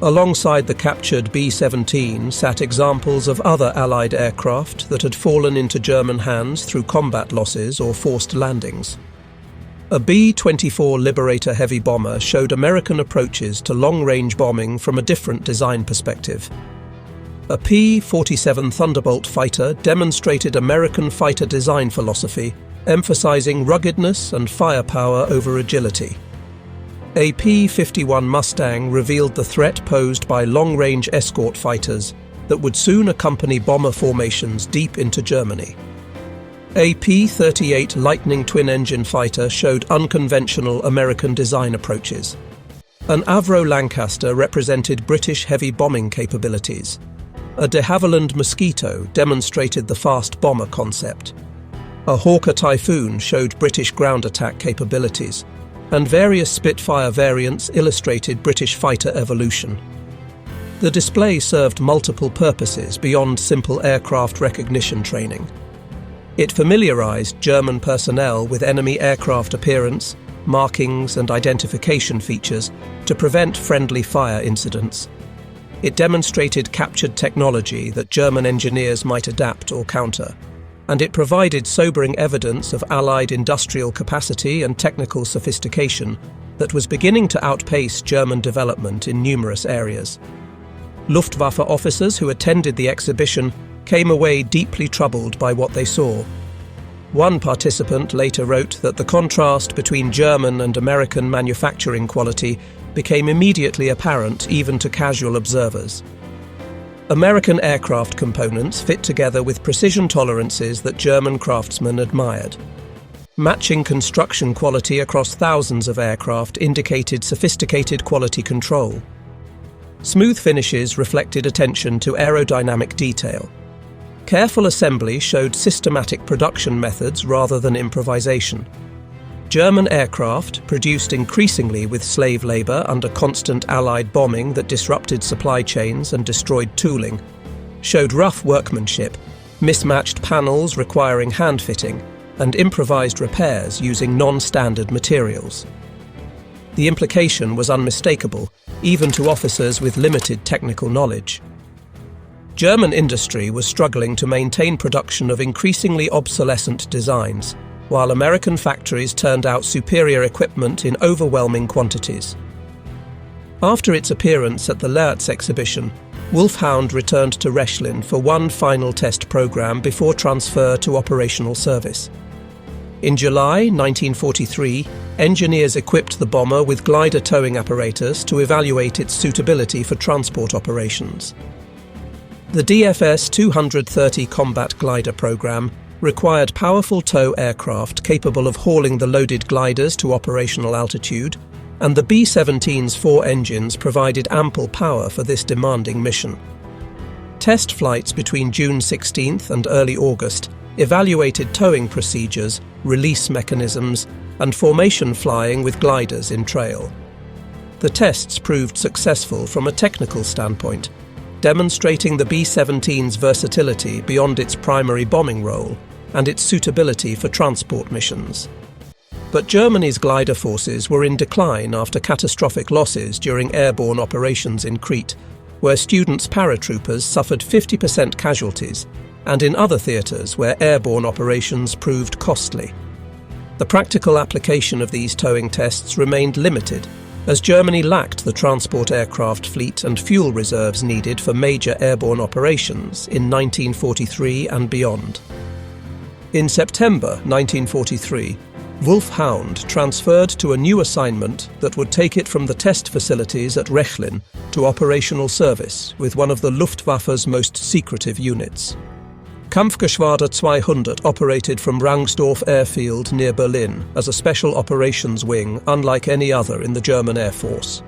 Alongside the captured B-17 sat examples of other Allied aircraft that had fallen into German hands through combat losses or forced landings. A B-24 Liberator heavy bomber showed American approaches to long-range bombing from a different design perspective. A P-47 Thunderbolt fighter demonstrated American fighter design philosophy, emphasizing ruggedness and firepower over agility. A P-51 Mustang revealed the threat posed by long-range escort fighters that would soon accompany bomber formations deep into Germany. A P-38 Lightning twin-engine fighter showed unconventional American design approaches. An Avro Lancaster represented British heavy bombing capabilities. A de Havilland Mosquito demonstrated the fast bomber concept. A Hawker Typhoon showed British ground attack capabilities, and various Spitfire variants illustrated British fighter evolution. The display served multiple purposes beyond simple aircraft recognition training. It familiarized German personnel with enemy aircraft appearance, markings and identification features to prevent friendly fire incidents. It demonstrated captured technology that German engineers might adapt or counter, and it provided sobering evidence of Allied industrial capacity and technical sophistication that was beginning to outpace German development in numerous areas. Luftwaffe officers who attended the exhibition came away deeply troubled by what they saw. One participant later wrote that the contrast between German and American manufacturing quality became immediately apparent even to casual observers. American aircraft components fit together with precision tolerances that German craftsmen admired. Matching construction quality across thousands of aircraft indicated sophisticated quality control. Smooth finishes reflected attention to aerodynamic detail. Careful assembly showed systematic production methods rather than improvisation. German aircraft, produced increasingly with slave labor under constant Allied bombing that disrupted supply chains and destroyed tooling, showed rough workmanship, mismatched panels requiring hand-fitting, and improvised repairs using non-standard materials. The implication was unmistakable, even to officers with limited technical knowledge. German industry was struggling to maintain production of increasingly obsolescent designs, while American factories turned out superior equipment in overwhelming quantities. After its appearance at the Leertz exhibition, Wolfhound returned to Rechlin for one final test program before transfer to operational service. In July 1943, engineers equipped the bomber with glider towing apparatus to evaluate its suitability for transport operations. The DFS 230 combat glider program required powerful tow aircraft capable of hauling the loaded gliders to operational altitude, and the B-17's 4 engines provided ample power for this demanding mission. Test flights between June 16th and early August evaluated towing procedures, release mechanisms, and formation flying with gliders in trail. The tests proved successful from a technical standpoint, demonstrating the B-17's versatility beyond its primary bombing role and its suitability for transport missions. But Germany's glider forces were in decline after catastrophic losses during airborne operations in Crete, where students' paratroopers suffered 50% casualties, and in other theatres where airborne operations proved costly. The practical application of these towing tests remained limited, as Germany lacked the transport aircraft fleet and fuel reserves needed for major airborne operations in 1943 and beyond. In September 1943, Wolfhound transferred to a new assignment that would take it from the test facilities at Rechlin to operational service with one of the Luftwaffe's most secretive units. Kampfgeschwader 200 operated from Rangsdorf Airfield near Berlin as a special operations wing unlike any other in the German Air Force.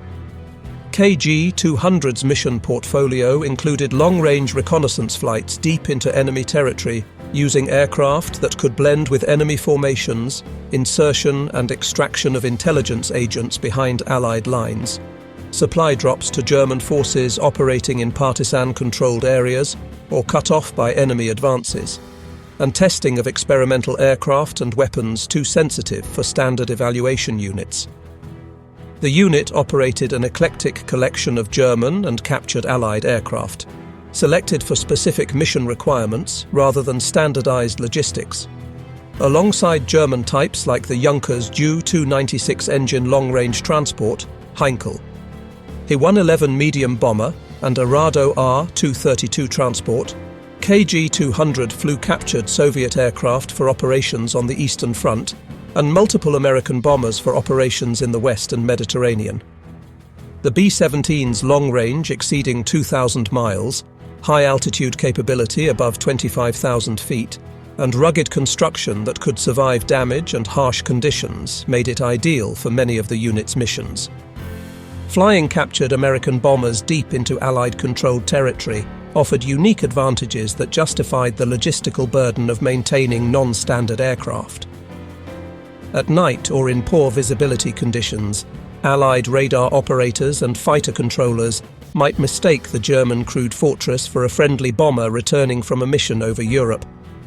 KG-200's mission portfolio included long-range reconnaissance flights deep into enemy territory using aircraft that could blend with enemy formations, insertion and extraction of intelligence agents behind Allied lines, supply drops to German forces operating in partisan-controlled areas or cut off by enemy advances, and testing of experimental aircraft and weapons too sensitive for standard evaluation units. The unit operated an eclectic collection of German and captured Allied aircraft, selected for specific mission requirements rather than standardized logistics. Alongside German types like the Junkers Ju-296 engine long-range transport, Heinkel, He-111 medium bomber, and a Rado R-232 transport, KG-200 flew captured Soviet aircraft for operations on the Eastern Front and multiple American bombers for operations in the West and Mediterranean. The B-17's long range exceeding 2,000 miles, high altitude capability above 25,000 feet, and rugged construction that could survive damage and harsh conditions made it ideal for many of the unit's missions. Flying captured American bombers deep into Allied-controlled territory offered unique advantages that justified the logistical burden of maintaining non-standard aircraft. At night or in poor visibility conditions, Allied radar operators and fighter controllers might mistake the German crewed fortress for a friendly bomber returning from a mission over Europe,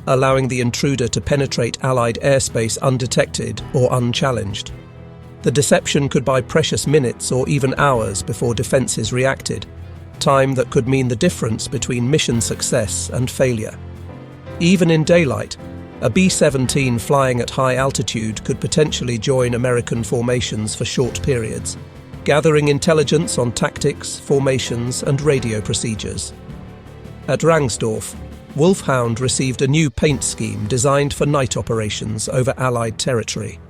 allowing the intruder to penetrate Allied airspace undetected or unchallenged. The deception could buy precious minutes or even hours before defences reacted, time that could mean the difference between mission success and failure. Even in daylight, a B-17 flying at high altitude could potentially join American formations for short periods, gathering intelligence on tactics, formations, and radio procedures. At Rangsdorf, Wolfhound received a new paint scheme designed for night operations over Allied territory.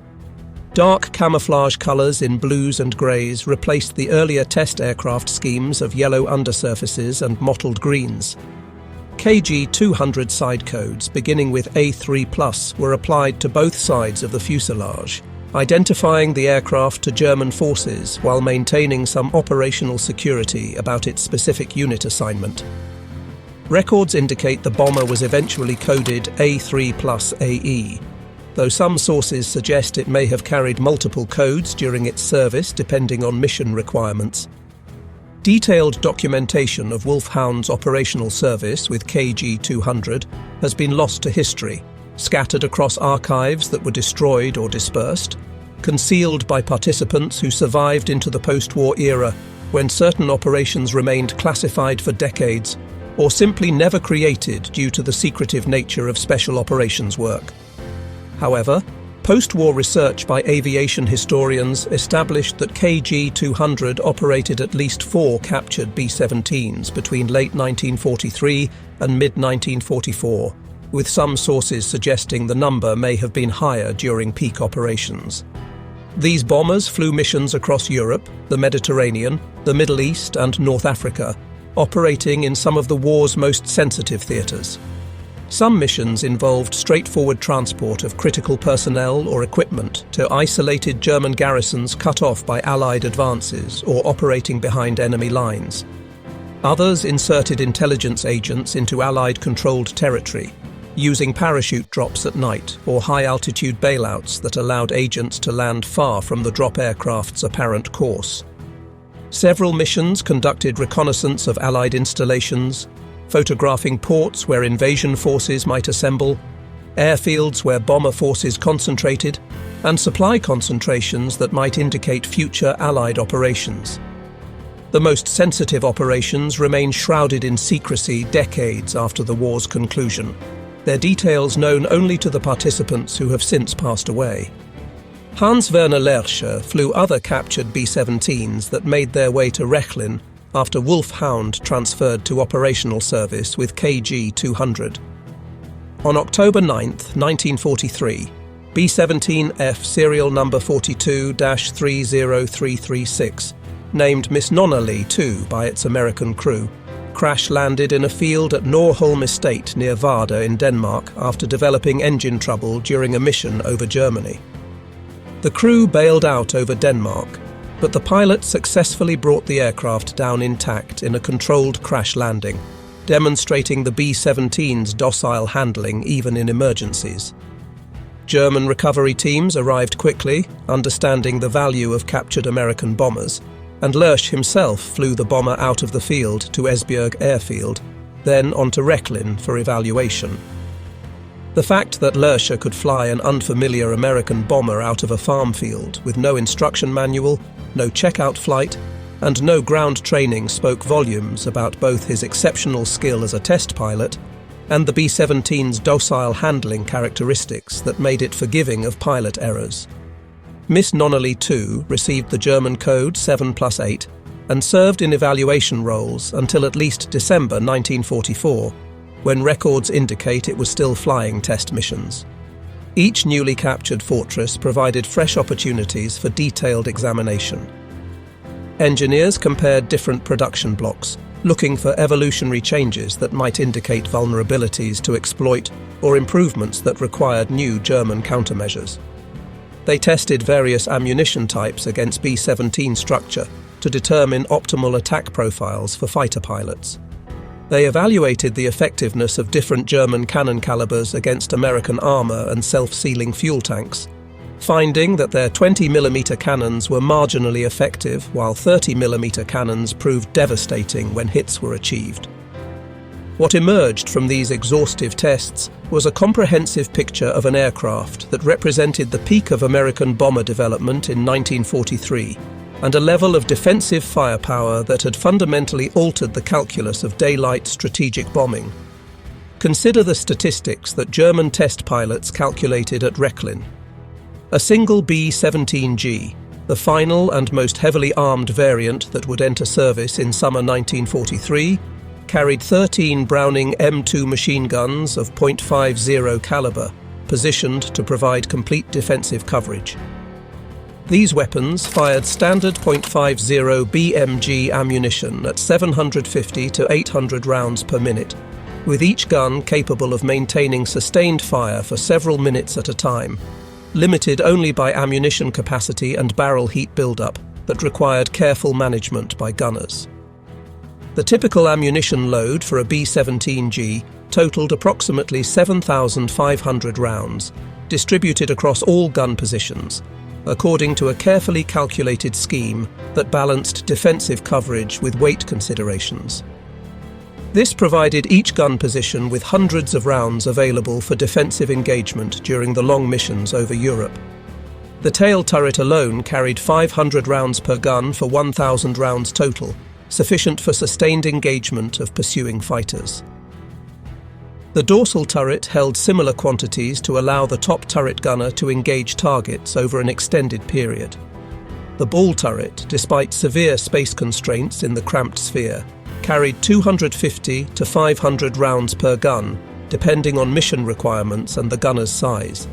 Dark camouflage colours in blues and greys replaced the earlier test aircraft schemes of yellow undersurfaces and mottled greens. KG-200 side codes beginning with A3+ were applied to both sides of the fuselage, identifying the aircraft to German forces while maintaining some operational security about its specific unit assignment. Records indicate the bomber was eventually coded A3+AE, though some sources suggest it may have carried multiple codes during its service depending on mission requirements. Detailed documentation of Wolfhound's operational service with KG-200 has been lost to history, scattered across archives that were destroyed or dispersed, concealed by participants who survived into the post-war era when certain operations remained classified for decades, or simply never created due to the secretive nature of special operations work. However, post-war research by aviation historians established that KG-200 operated at least 4 captured B-17s between late 1943 and mid-1944, with some sources suggesting the number may have been higher during peak operations. These bombers flew missions across Europe, the Mediterranean, the Middle East and North Africa, operating in some of the war's most sensitive theatres. Some missions involved straightforward transport of critical personnel or equipment to isolated German garrisons cut off by Allied advances or operating behind enemy lines. Others inserted intelligence agents into Allied-controlled territory, using parachute drops at night or high-altitude bailouts that allowed agents to land far from the drop aircraft's apparent course. Several missions conducted reconnaissance of Allied installations, photographing ports where invasion forces might assemble, airfields where bomber forces concentrated, and supply concentrations that might indicate future Allied operations. The most sensitive operations remain shrouded in secrecy decades after the war's conclusion, their details known only to the participants who have since passed away. Hans-Werner Lerche flew other captured B-17s that made their way to Rechlin after Wolfhound transferred to operational service with KG-200. On October 9, 1943, B-17F serial number 42-30336, named Miss Nonnally II by its American crew, crash-landed in a field at Norholm Estate near Varde in Denmark after developing engine trouble during a mission over Germany. The crew bailed out over Denmark, but the pilot successfully brought the aircraft down intact in a controlled crash landing, demonstrating the B-17's docile handling even in emergencies. German recovery teams arrived quickly, understanding the value of captured American bombers, and Lerche himself flew the bomber out of the field to Esbjerg Airfield, then on to Rechlin for evaluation. The fact that Lerche could fly an unfamiliar American bomber out of a farm field with no instruction manual, no checkout flight, and no ground training spoke volumes about both his exceptional skill as a test pilot and the B-17's docile handling characteristics that made it forgiving of pilot errors. Miss Nonnally II received the German code 7+8 and served in evaluation roles until at least December 1944, when records indicate it was still flying test missions. Each newly captured fortress provided fresh opportunities for detailed examination. Engineers compared different production blocks, looking for evolutionary changes that might indicate vulnerabilities to exploit or improvements that required new German countermeasures. They tested various ammunition types against B-17 structure to determine optimal attack profiles for fighter pilots. They evaluated the effectiveness of different German cannon calibers against American armor and self-sealing fuel tanks, finding that their 20mm cannons were marginally effective, while 30mm cannons proved devastating when hits were achieved. What emerged from these exhaustive tests was a comprehensive picture of an aircraft that represented the peak of American bomber development in 1943, and a level of defensive firepower that had fundamentally altered the calculus of daylight strategic bombing. Consider the statistics that German test pilots calculated at Rechlin. A single B-17G, the final and most heavily armed variant that would enter service in summer 1943, carried 13 Browning M2 machine guns of .50 caliber, positioned to provide complete defensive coverage. These weapons fired standard .50 BMG ammunition at 750 to 800 rounds per minute, with each gun capable of maintaining sustained fire for several minutes at a time, limited only by ammunition capacity and barrel heat buildup that required careful management by gunners. The typical ammunition load for a B-17G totaled approximately 7,500 rounds, distributed across all gun positions, according to a carefully calculated scheme that balanced defensive coverage with weight considerations. This provided each gun position with hundreds of rounds available for defensive engagement during the long missions over Europe. The tail turret alone carried 500 rounds per gun for 1,000 rounds total, sufficient for sustained engagement of pursuing fighters. The dorsal turret held similar quantities to allow the top turret gunner to engage targets over an extended period. The ball turret, despite severe space constraints in the cramped sphere, carried 250 to 500 rounds per gun, depending on mission requirements and the gunner's size.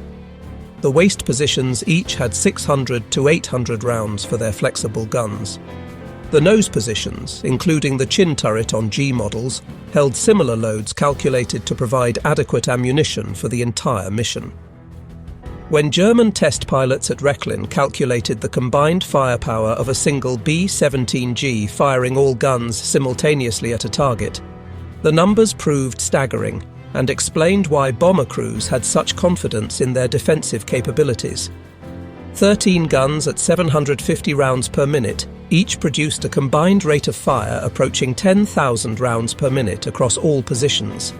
The waist positions each had 600 to 800 rounds for their flexible guns. The nose positions, including the chin turret on G models, held similar loads calculated to provide adequate ammunition for the entire mission. When German test pilots at Rechlin calculated the combined firepower of a single B-17G firing all guns simultaneously at a target, the numbers proved staggering and explained why bomber crews had such confidence in their defensive capabilities. 13 guns at 750 rounds per minute each produced a combined rate of fire approaching 10,000 rounds per minute across all positions.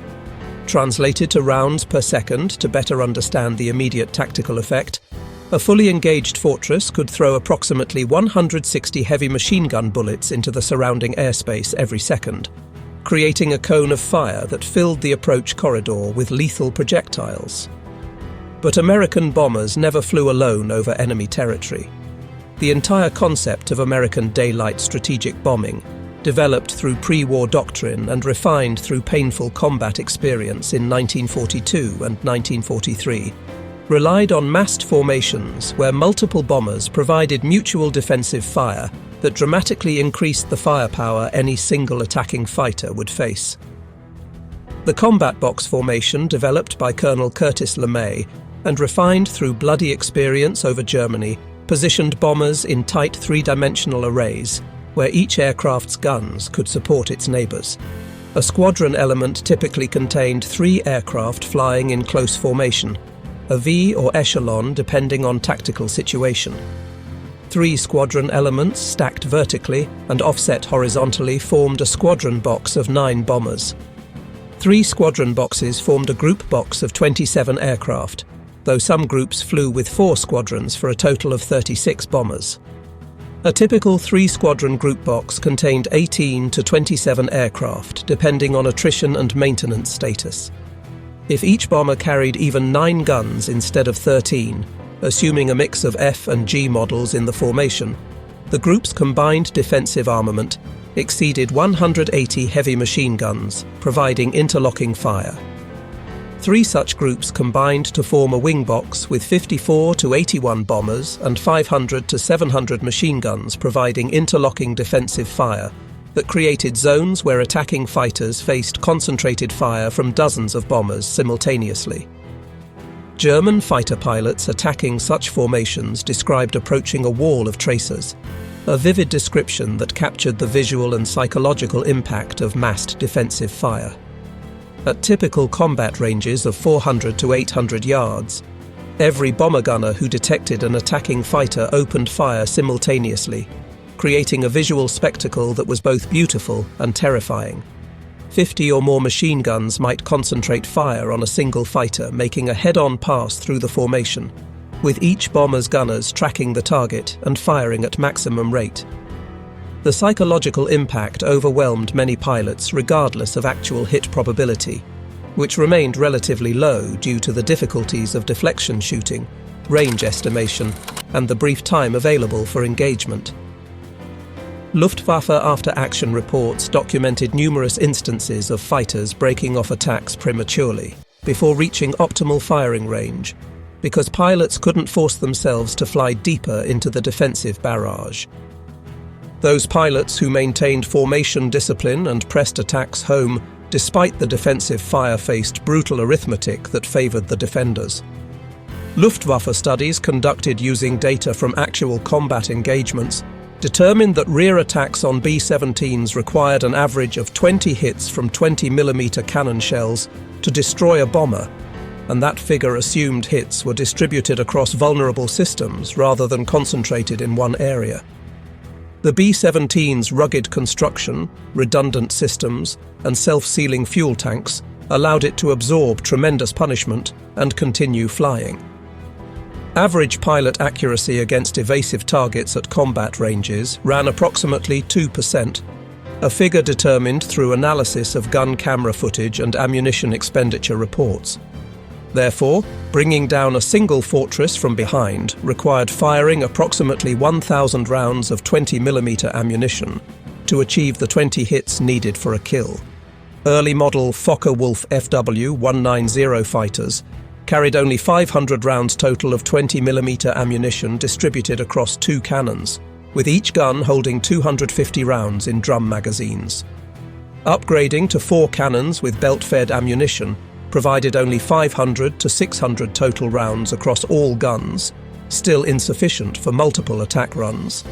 Translated to rounds per second to better understand the immediate tactical effect, a fully engaged fortress could throw approximately 160 heavy machine gun bullets into the surrounding airspace every second, creating a cone of fire that filled the approach corridor with lethal projectiles. But American bombers never flew alone over enemy territory. The entire concept of American daylight strategic bombing, developed through pre-war doctrine and refined through painful combat experience in 1942 and 1943, relied on massed formations where multiple bombers provided mutual defensive fire that dramatically increased the firepower any single attacking fighter would face. The combat box formation, developed by Colonel Curtis LeMay and refined through bloody experience over Germany, positioned bombers in tight three-dimensional arrays, where each aircraft's guns could support its neighbours. A squadron element typically contained 3 aircraft flying in close formation, a V or echelon depending on tactical situation. 3 squadron elements stacked vertically and offset horizontally formed a squadron box of 9 bombers. 3 squadron boxes formed a group box of 27 aircraft, though some groups flew with 4 squadrons for a total of 36 bombers. A typical 3-squadron group box contained 18 to 27 aircraft, depending on attrition and maintenance status. If each bomber carried even 9 guns instead of 13, assuming a mix of F and G models in the formation, the group's combined defensive armament exceeded 180 heavy machine guns, providing interlocking fire. 3 such groups combined to form a wing box with 54 to 81 bombers and 500 to 700 machine guns providing interlocking defensive fire, that created zones where attacking fighters faced concentrated fire from dozens of bombers simultaneously. German fighter pilots attacking such formations described approaching a wall of tracers, a vivid description that captured the visual and psychological impact of massed defensive fire. At typical combat ranges of 400 to 800 yards, every bomber gunner who detected an attacking fighter opened fire simultaneously, creating a visual spectacle that was both beautiful and terrifying. 50 or more machine guns might concentrate fire on a single fighter, making a head-on pass through the formation, with each bomber's gunners tracking the target and firing at maximum rate. The psychological impact overwhelmed many pilots regardless of actual hit probability, which remained relatively low due to the difficulties of deflection shooting, range estimation, and the brief time available for engagement. Luftwaffe after-action reports documented numerous instances of fighters breaking off attacks prematurely, before reaching optimal firing range, because pilots couldn't force themselves to fly deeper into the defensive barrage. Those pilots who maintained formation discipline and pressed attacks home despite the defensive fire faced brutal arithmetic that favoured the defenders. Luftwaffe studies conducted using data from actual combat engagements determined that rear attacks on B-17s required an average of 20 hits from 20mm cannon shells to destroy a bomber, and that figure assumed hits were distributed across vulnerable systems rather than concentrated in one area. The B-17's rugged construction, redundant systems, and self-sealing fuel tanks allowed it to absorb tremendous punishment and continue flying. Average pilot accuracy against evasive targets at combat ranges ran approximately 2%, a figure determined through analysis of gun camera footage and ammunition expenditure reports. Therefore, bringing down a single fortress from behind required firing approximately 1,000 rounds of 20mm ammunition to achieve the 20 hits needed for a kill. Early model Focke-Wulf FW-190 fighters carried only 500 rounds total of 20mm ammunition distributed across 2 cannons, with each gun holding 250 rounds in drum magazines. Upgrading to 4 cannons with belt-fed ammunition provided only 500 to 600 total rounds across all guns, still insufficient for multiple attack runs.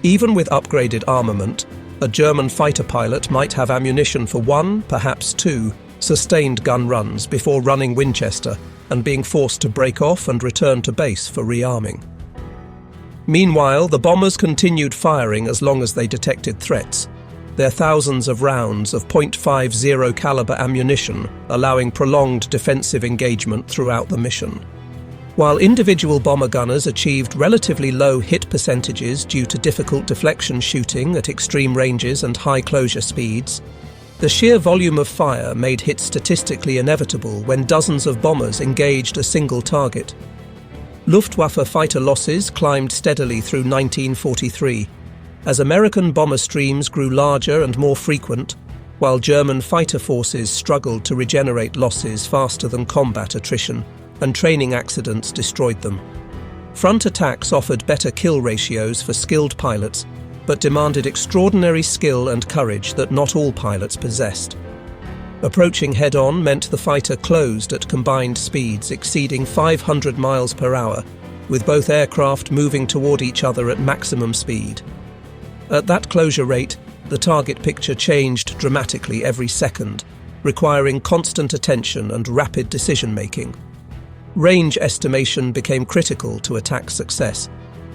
Even with upgraded armament, a German fighter pilot might have ammunition for 1, perhaps 2, sustained gun runs before running Winchester and being forced to break off and return to base for rearming. Meanwhile, the bombers continued firing as long as they detected threats, their thousands of rounds of .50 caliber ammunition allowing prolonged defensive engagement throughout the mission. While individual bomber gunners achieved relatively low hit percentages due to difficult deflection shooting at extreme ranges and high closure speeds, the sheer volume of fire made hits statistically inevitable when dozens of bombers engaged a single target. Luftwaffe fighter losses climbed steadily through 1943, as American bomber streams grew larger and more frequent, while German fighter forces struggled to regenerate losses faster than combat attrition, and training accidents destroyed them. Front attacks offered better kill ratios for skilled pilots, but demanded extraordinary skill and courage that not all pilots possessed. Approaching head-on meant the fighter closed at combined speeds exceeding 500 miles per hour, with both aircraft moving toward each other at maximum speed. At that closure rate, the target picture changed dramatically every second, requiring constant attention and rapid decision-making. Range estimation became critical to attack success,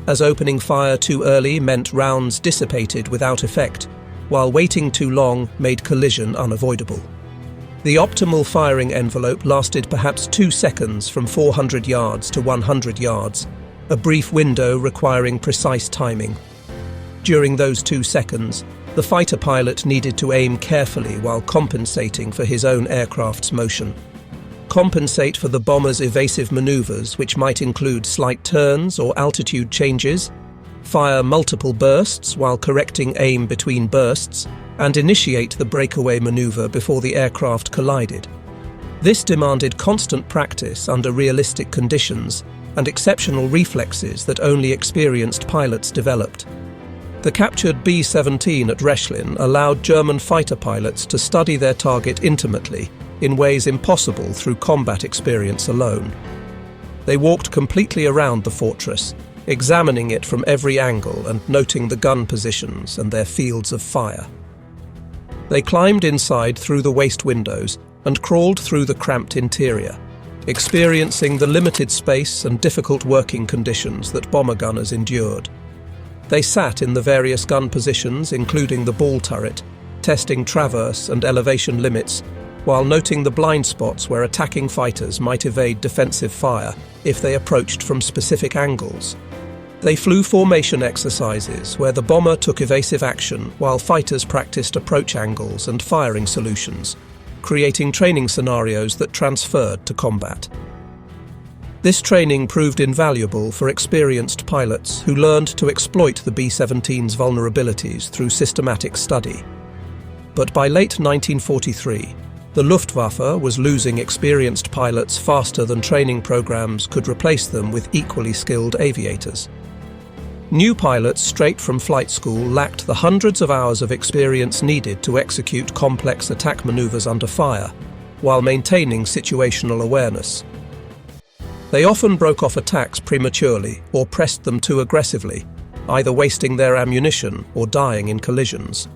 as opening fire too early meant rounds dissipated without effect, while waiting too long made collision unavoidable. The optimal firing envelope lasted perhaps 2 seconds from 400 yards to 100 yards, a brief window requiring precise timing. During those 2 seconds, the fighter pilot needed to aim carefully while compensating for his own aircraft's motion. Compensate for the bomber's evasive maneuvers, which might include slight turns or altitude changes, fire multiple bursts while correcting aim between bursts, and initiate the breakaway maneuver before the aircraft collided. This demanded constant practice under realistic conditions and exceptional reflexes that only experienced pilots developed. The captured B-17 at Rechlin allowed German fighter pilots to study their target intimately in ways impossible through combat experience alone. They walked completely around the fortress, examining it from every angle and noting the gun positions and their fields of fire. They climbed inside through the waste windows and crawled through the cramped interior, experiencing the limited space and difficult working conditions that bomber gunners endured. They sat in the various gun positions, including the ball turret, testing traverse and elevation limits, while noting the blind spots where attacking fighters might evade defensive fire if they approached from specific angles. They flew formation exercises where the bomber took evasive action while fighters practiced approach angles and firing solutions, creating training scenarios that transferred to combat. This training proved invaluable for experienced pilots who learned to exploit the B-17's vulnerabilities through systematic study. But by late 1943, the Luftwaffe was losing experienced pilots faster than training programs could replace them with equally skilled aviators. New pilots straight from flight school lacked the hundreds of hours of experience needed to execute complex attack maneuvers under fire, while maintaining situational awareness. They often broke off attacks prematurely or pressed them too aggressively, either wasting their ammunition or dying in collisions.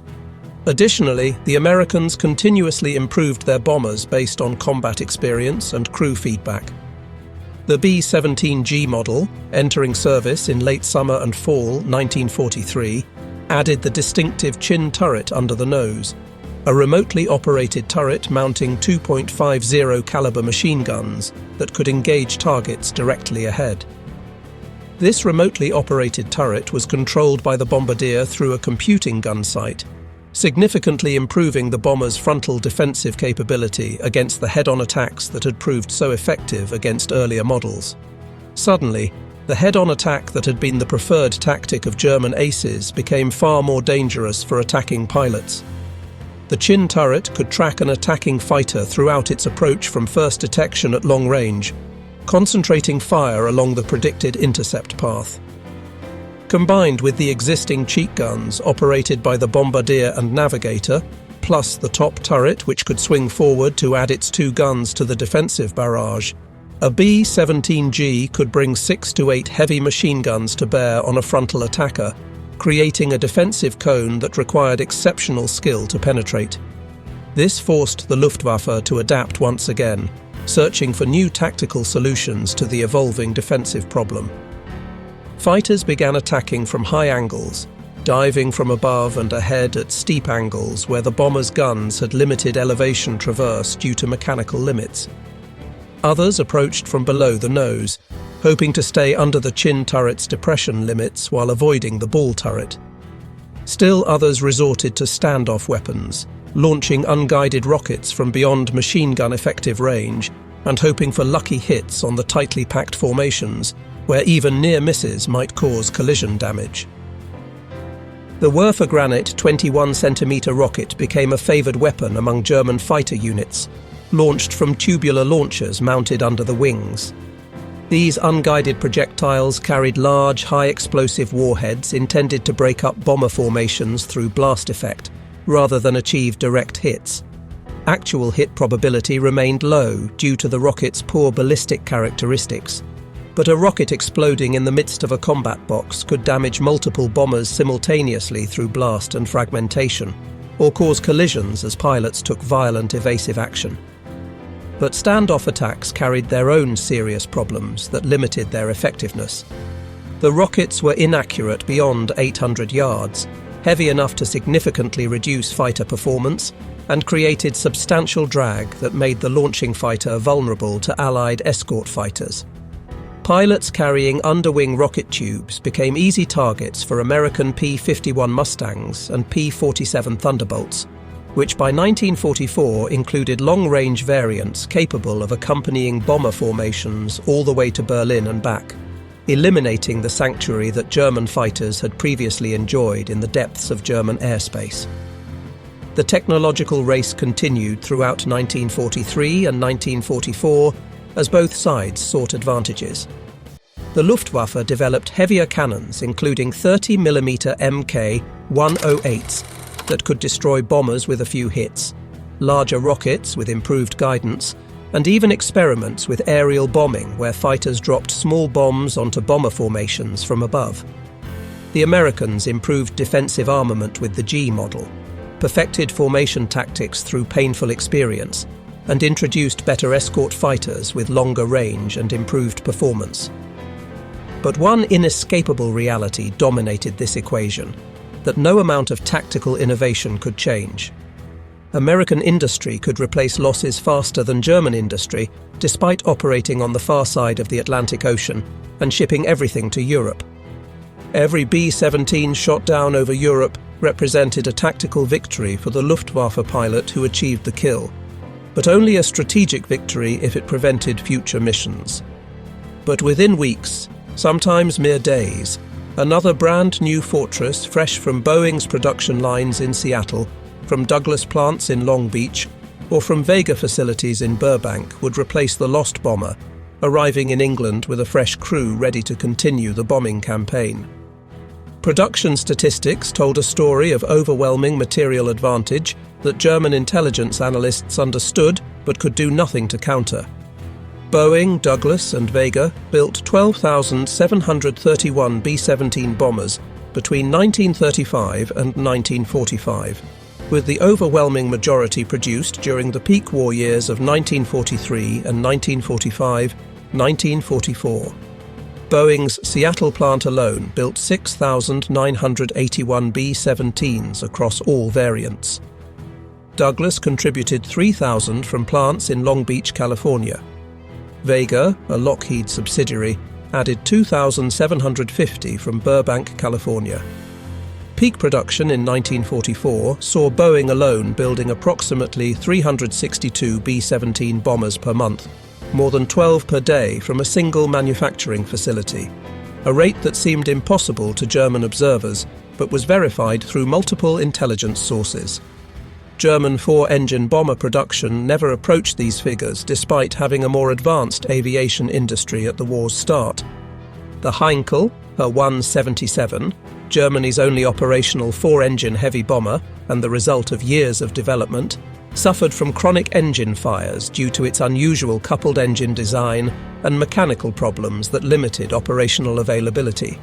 Additionally, the Americans continuously improved their bombers based on combat experience and crew feedback. The B-17G model, entering service in late summer and fall 1943, added the distinctive chin turret under the nose, a remotely operated turret mounting 2.50 caliber machine guns that could engage targets directly ahead. This remotely operated turret was controlled by the bombardier through a computing gun sight, significantly improving the bomber's frontal defensive capability against the head-on attacks that had proved so effective against earlier models. Suddenly, the head-on attack that had been the preferred tactic of German aces became far more dangerous for attacking pilots. The chin turret could track an attacking fighter throughout its approach from first detection at long range, concentrating fire along the predicted intercept path. Combined with the existing cheek guns operated by the bombardier and navigator, plus the top turret which could swing forward to add its two guns to the defensive barrage, a B-17G could bring 6 to 8 heavy machine guns to bear on a frontal attacker, creating a defensive cone that required exceptional skill to penetrate. This forced the Luftwaffe to adapt once again, searching for new tactical solutions to the evolving defensive problem. Fighters began attacking from high angles, diving from above and ahead at steep angles where the bomber's guns had limited elevation traverse due to mechanical limits. Others approached from below the nose, hoping to stay under the chin turret's depression limits while avoiding the ball turret. Still others resorted to standoff weapons, launching unguided rockets from beyond machine gun effective range and hoping for lucky hits on the tightly packed formations, where even near misses might cause collision damage. The Werfer-Granit 21cm rocket became a favoured weapon among German fighter units, launched from tubular launchers mounted under the wings. These unguided projectiles carried large, high-explosive warheads intended to break up bomber formations through blast effect, rather than achieve direct hits. Actual hit probability remained low due to the rocket's poor ballistic characteristics, but a rocket exploding in the midst of a combat box could damage multiple bombers simultaneously through blast and fragmentation, or cause collisions as pilots took violent evasive action. But standoff attacks carried their own serious problems that limited their effectiveness. The rockets were inaccurate beyond 800 yards, heavy enough to significantly reduce fighter performance, and created substantial drag that made the launching fighter vulnerable to Allied escort fighters. Pilots carrying underwing rocket tubes became easy targets for American P-51 Mustangs and P-47 Thunderbolts, which by 1944 included long-range variants capable of accompanying bomber formations all the way to Berlin and back, eliminating the sanctuary that German fighters had previously enjoyed in the depths of German airspace. The technological race continued throughout 1943 and 1944 as both sides sought advantages. The Luftwaffe developed heavier cannons, including 30mm Mk-108s that could destroy bombers with a few hits, larger rockets with improved guidance, and even experiments with aerial bombing where fighters dropped small bombs onto bomber formations from above. The Americans improved defensive armament with the G model, perfected formation tactics through painful experience, and introduced better escort fighters with longer range and improved performance. But one inescapable reality dominated this equation, that no amount of tactical innovation could change. American industry could replace losses faster than German industry, despite operating on the far side of the Atlantic Ocean and shipping everything to Europe. Every B-17 shot down over Europe represented a tactical victory for the Luftwaffe pilot who achieved the kill, but only a strategic victory if it prevented future missions. But within weeks, sometimes mere days, another brand new fortress fresh from Boeing's production lines in Seattle, from Douglas plants in Long Beach, or from Vega facilities in Burbank would replace the lost bomber, arriving in England with a fresh crew ready to continue the bombing campaign. Production statistics told a story of overwhelming material advantage that German intelligence analysts understood but could do nothing to counter. Boeing, Douglas and Vega built 12,731 B-17 bombers between 1935 and 1945, with the overwhelming majority produced during the peak war years of 1943 and 1945-1944. Boeing's Seattle plant alone built 6,981 B-17s across all variants. Douglas contributed 3,000 from plants in Long Beach, California. Vega, a Lockheed subsidiary, added 2,750 from Burbank, California. Peak production in 1944 saw Boeing alone building approximately 362 B-17 bombers per month, more than 12 per day from a single manufacturing facility, a rate that seemed impossible to German observers but was verified through multiple intelligence sources. German four-engine bomber production never approached these figures despite having a more advanced aviation industry at the war's start. The Heinkel, her 177, Germany's only operational four-engine heavy bomber and the result of years of development, suffered from chronic engine fires due to its unusual coupled engine design and mechanical problems that limited operational availability.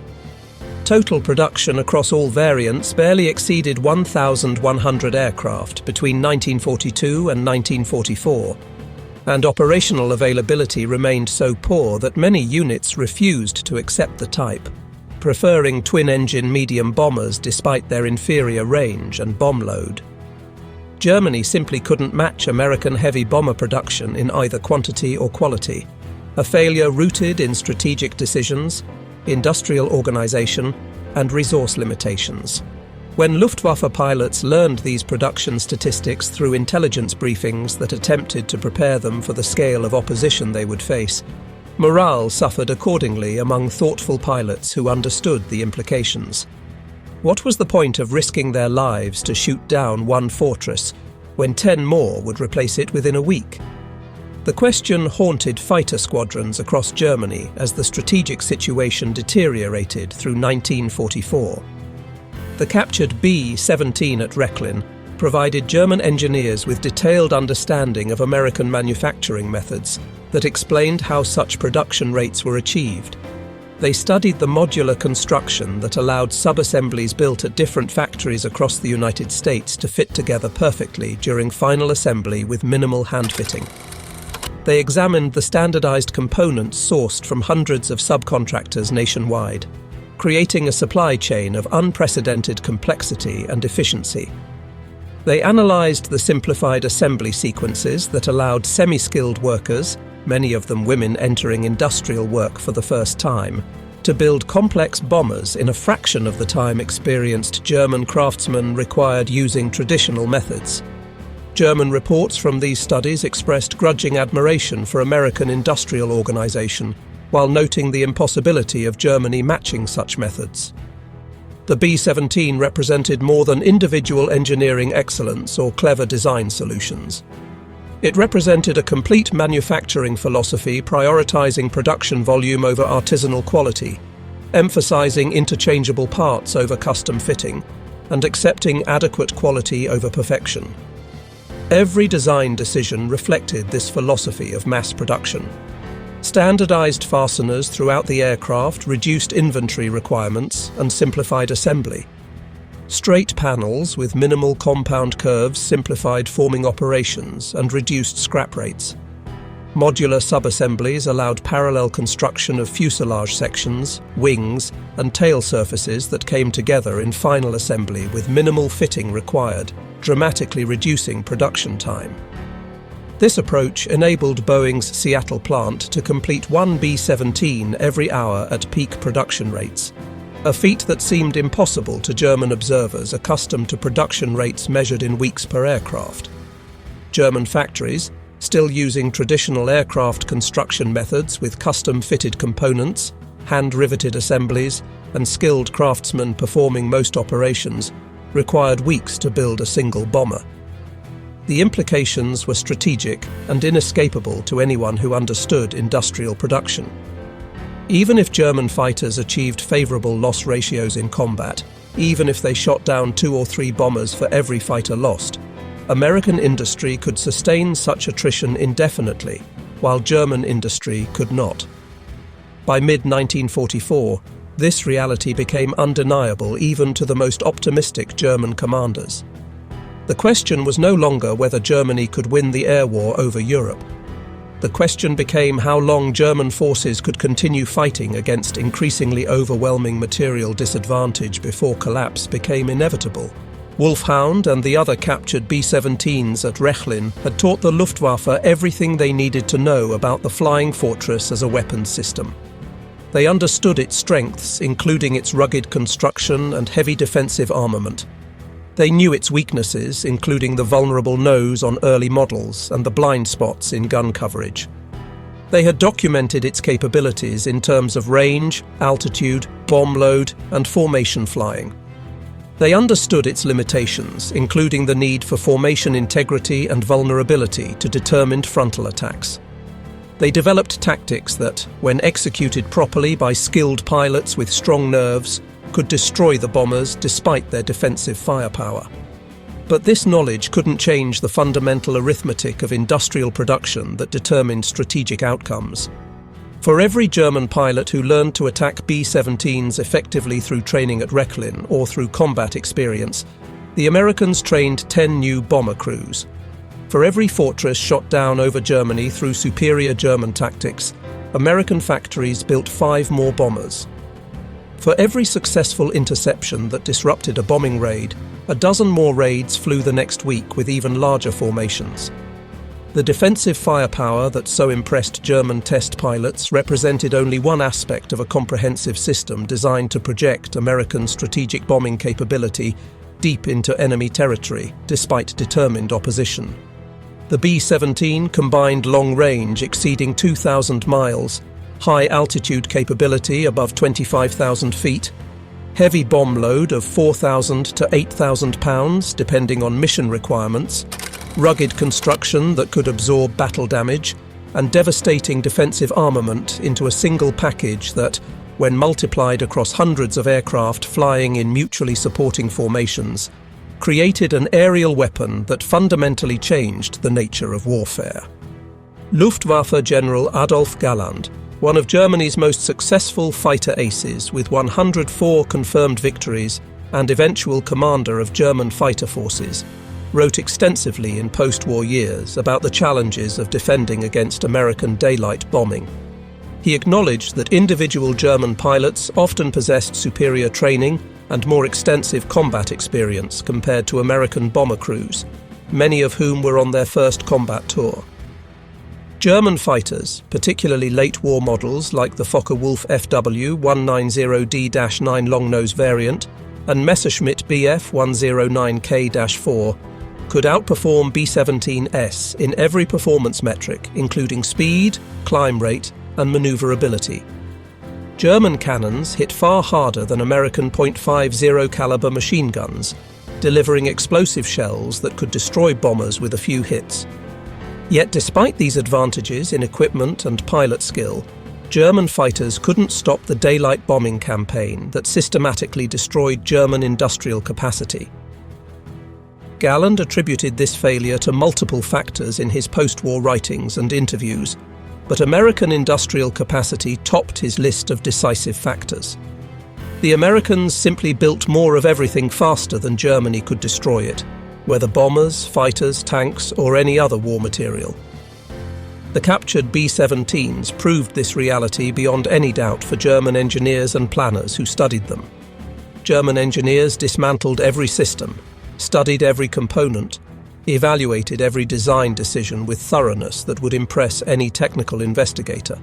Total production across all variants barely exceeded 1,100 aircraft between 1942 and 1944, and operational availability remained so poor that many units refused to accept the type, preferring twin-engine medium bombers despite their inferior range and bomb load. Germany simply couldn't match American heavy bomber production in either quantity or quality, a failure rooted in strategic decisions, industrial organization, and resource limitations. When Luftwaffe pilots learned these production statistics through intelligence briefings that attempted to prepare them for the scale of opposition they would face, morale suffered accordingly among thoughtful pilots who understood the implications. What was the point of risking their lives to shoot down one fortress when 10 more would replace it within a week? The question haunted fighter squadrons across Germany as the strategic situation deteriorated through 1944. The captured B-17 at Rechlin provided German engineers with detailed understanding of American manufacturing methods that explained how such production rates were achieved. They studied the modular construction that allowed sub-assemblies built at different factories across the United States to fit together perfectly during final assembly with minimal hand-fitting. They examined the standardized components sourced from hundreds of subcontractors nationwide, creating a supply chain of unprecedented complexity and efficiency. They analyzed the simplified assembly sequences that allowed semi-skilled workers, many of them women entering industrial work for the first time, to build complex bombers in a fraction of the time experienced German craftsmen required using traditional methods. German reports from these studies expressed grudging admiration for American industrial organization, while noting the impossibility of Germany matching such methods. The B-17 represented more than individual engineering excellence or clever design solutions. It represented a complete manufacturing philosophy prioritizing production volume over artisanal quality, emphasizing interchangeable parts over custom fitting, and accepting adequate quality over perfection. Every design decision reflected this philosophy of mass production. Standardized fasteners throughout the aircraft reduced inventory requirements and simplified assembly. Straight panels with minimal compound curves simplified forming operations and reduced scrap rates. Modular subassemblies allowed parallel construction of fuselage sections, wings, and tail surfaces that came together in final assembly with minimal fitting required, dramatically reducing production time. This approach enabled Boeing's Seattle plant to complete one B-17 every hour at peak production rates, a feat that seemed impossible to German observers accustomed to production rates measured in weeks per aircraft. German factories, still using traditional aircraft construction methods with custom-fitted components, hand-riveted assemblies, and skilled craftsmen performing most operations, required weeks to build a single bomber. The implications were strategic and inescapable to anyone who understood industrial production. Even if German fighters achieved favorable loss ratios in combat, even if they shot down 2 or 3 bombers for every fighter lost, American industry could sustain such attrition indefinitely, while German industry could not. By mid-1944, this reality became undeniable even to the most optimistic German commanders. The question was no longer whether Germany could win the air war over Europe. The question became how long German forces could continue fighting against increasingly overwhelming material disadvantage before collapse became inevitable. Wolfhound and the other captured B-17s at Rechlin had taught the Luftwaffe everything they needed to know about the Flying Fortress as a weapons system. They understood its strengths, including its rugged construction and heavy defensive armament. They knew its weaknesses, including the vulnerable nose on early models and the blind spots in gun coverage. They had documented its capabilities in terms of range, altitude, bomb load, and formation flying. They understood its limitations, including the need for formation integrity and vulnerability to determined frontal attacks. They developed tactics that, when executed properly by skilled pilots with strong nerves, could destroy the bombers despite their defensive firepower. But this knowledge couldn't change the fundamental arithmetic of industrial production that determined strategic outcomes. For every German pilot who learned to attack B-17s effectively through training at Rechlin or through combat experience, the Americans trained 10 new bomber crews. For every fortress shot down over Germany through superior German tactics, American factories built 5 more bombers. For every successful interception that disrupted a bombing raid, a dozen more raids flew the next week with even larger formations. The defensive firepower that so impressed German test pilots represented only one aspect of a comprehensive system designed to project American strategic bombing capability deep into enemy territory, despite determined opposition. The B-17 combined long range exceeding 2,000 miles, high altitude capability above 25,000 feet, heavy bomb load of 4,000 to 8,000 pounds depending on mission requirements, rugged construction that could absorb battle damage, and devastating defensive armament into a single package that, when multiplied across hundreds of aircraft flying in mutually supporting formations, created an aerial weapon that fundamentally changed the nature of warfare. Luftwaffe General Adolf Galland, one of Germany's most successful fighter aces with 104 confirmed victories and eventual commander of German fighter forces, wrote extensively in post-war years about the challenges of defending against American daylight bombing. He acknowledged that individual German pilots often possessed superior training and more extensive combat experience compared to American bomber crews, many of whom were on their first combat tour. German fighters, particularly late-war models like the Focke-Wulf FW-190D-9 longnose variant and Messerschmitt Bf 109K-4, could outperform B-17S in every performance metric, including speed, climb rate, and maneuverability. German cannons hit far harder than American .50 caliber machine guns, delivering explosive shells that could destroy bombers with a few hits. Yet despite these advantages in equipment and pilot skill, German fighters couldn't stop the daylight bombing campaign that systematically destroyed German industrial capacity. Galland attributed this failure to multiple factors in his post-war writings and interviews, but American industrial capacity topped his list of decisive factors. The Americans simply built more of everything faster than Germany could destroy it, whether bombers, fighters, tanks, or any other war material. The captured B-17s proved this reality beyond any doubt for German engineers and planners who studied them. German engineers dismantled every system, studied every component, evaluated every design decision with thoroughness that would impress any technical investigator.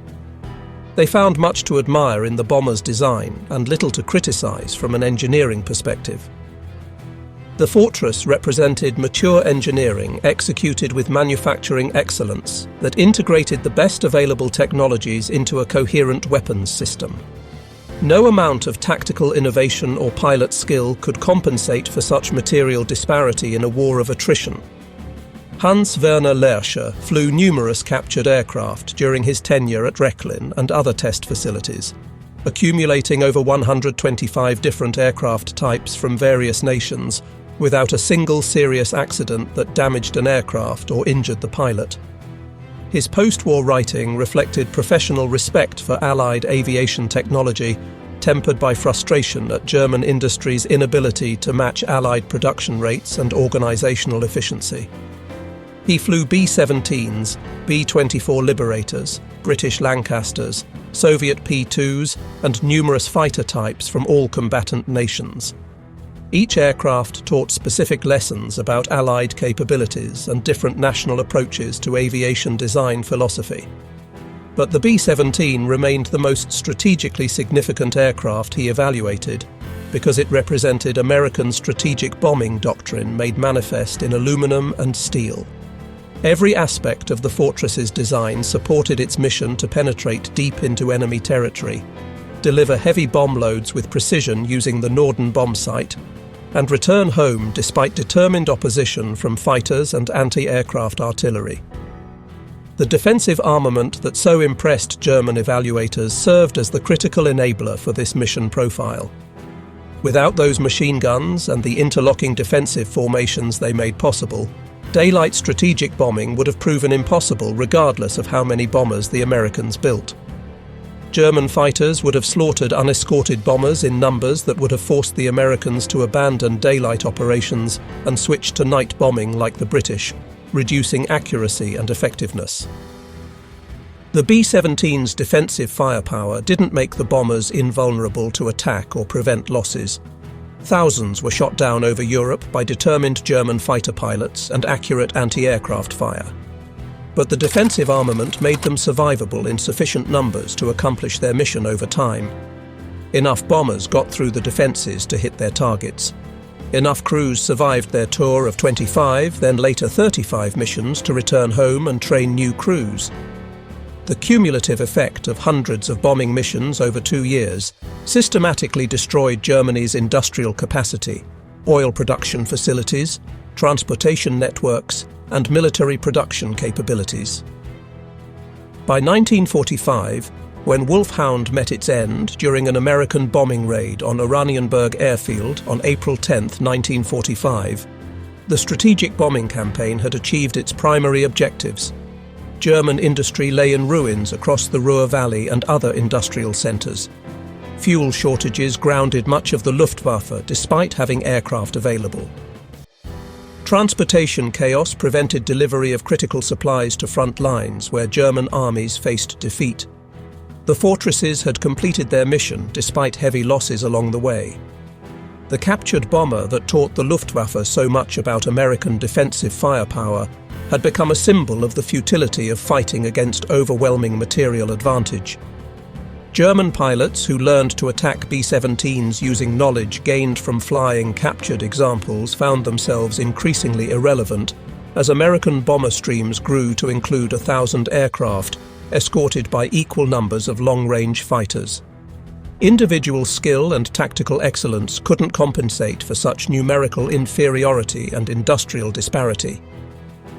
They found much to admire in the bomber's design and little to criticize from an engineering perspective. The Fortress represented mature engineering executed with manufacturing excellence that integrated the best available technologies into a coherent weapons system. No amount of tactical innovation or pilot skill could compensate for such material disparity in a war of attrition. Hans Werner Lerscher flew numerous captured aircraft during his tenure at Rechlin and other test facilities, accumulating over 125 different aircraft types from various nations without a single serious accident that damaged an aircraft or injured the pilot. His post-war writing reflected professional respect for Allied aviation technology, tempered by frustration at German industry's inability to match Allied production rates and organizational efficiency. He flew B-17s, B-24 Liberators, British Lancasters, Soviet P-2s, and numerous fighter types from all combatant nations. Each aircraft taught specific lessons about Allied capabilities and different national approaches to aviation design philosophy. But the B-17 remained the most strategically significant aircraft he evaluated because it represented American strategic bombing doctrine made manifest in aluminum and steel. Every aspect of the Fortress's design supported its mission to penetrate deep into enemy territory, deliver heavy bomb loads with precision using the Norden bomb sight, and return home despite determined opposition from fighters and anti-aircraft artillery. The defensive armament that so impressed German evaluators served as the critical enabler for this mission profile. Without those machine guns and the interlocking defensive formations they made possible, daylight strategic bombing would have proven impossible regardless of how many bombers the Americans built. German fighters would have slaughtered unescorted bombers in numbers that would have forced the Americans to abandon daylight operations and switch to night bombing like the British, reducing accuracy and effectiveness. The B-17's defensive firepower didn't make the bombers invulnerable to attack or prevent losses. Thousands were shot down over Europe by determined German fighter pilots and accurate anti-aircraft fire. But the defensive armament made them survivable in sufficient numbers to accomplish their mission over time. Enough bombers got through the defenses to hit their targets. Enough crews survived their tour of 25, then later 35 missions to return home and train new crews. The cumulative effect of hundreds of bombing missions over 2 years systematically destroyed Germany's industrial capacity, oil production facilities, transportation networks, and military production capabilities. By 1945, when Wolfhound met its end during an American bombing raid on Oranienburg airfield on April 10, 1945, the strategic bombing campaign had achieved its primary objectives. German industry lay in ruins across the Ruhr Valley and other industrial centres. Fuel shortages grounded much of the Luftwaffe despite having aircraft available. Transportation chaos prevented delivery of critical supplies to front lines where German armies faced defeat. The fortresses had completed their mission despite heavy losses along the way. The captured bomber that taught the Luftwaffe so much about American defensive firepower had become a symbol of the futility of fighting against overwhelming material advantage. German pilots who learned to attack B-17s using knowledge gained from flying captured examples found themselves increasingly irrelevant as American bomber streams grew to include 1,000 aircraft, escorted by equal numbers of long-range fighters. Individual skill and tactical excellence couldn't compensate for such numerical inferiority and industrial disparity.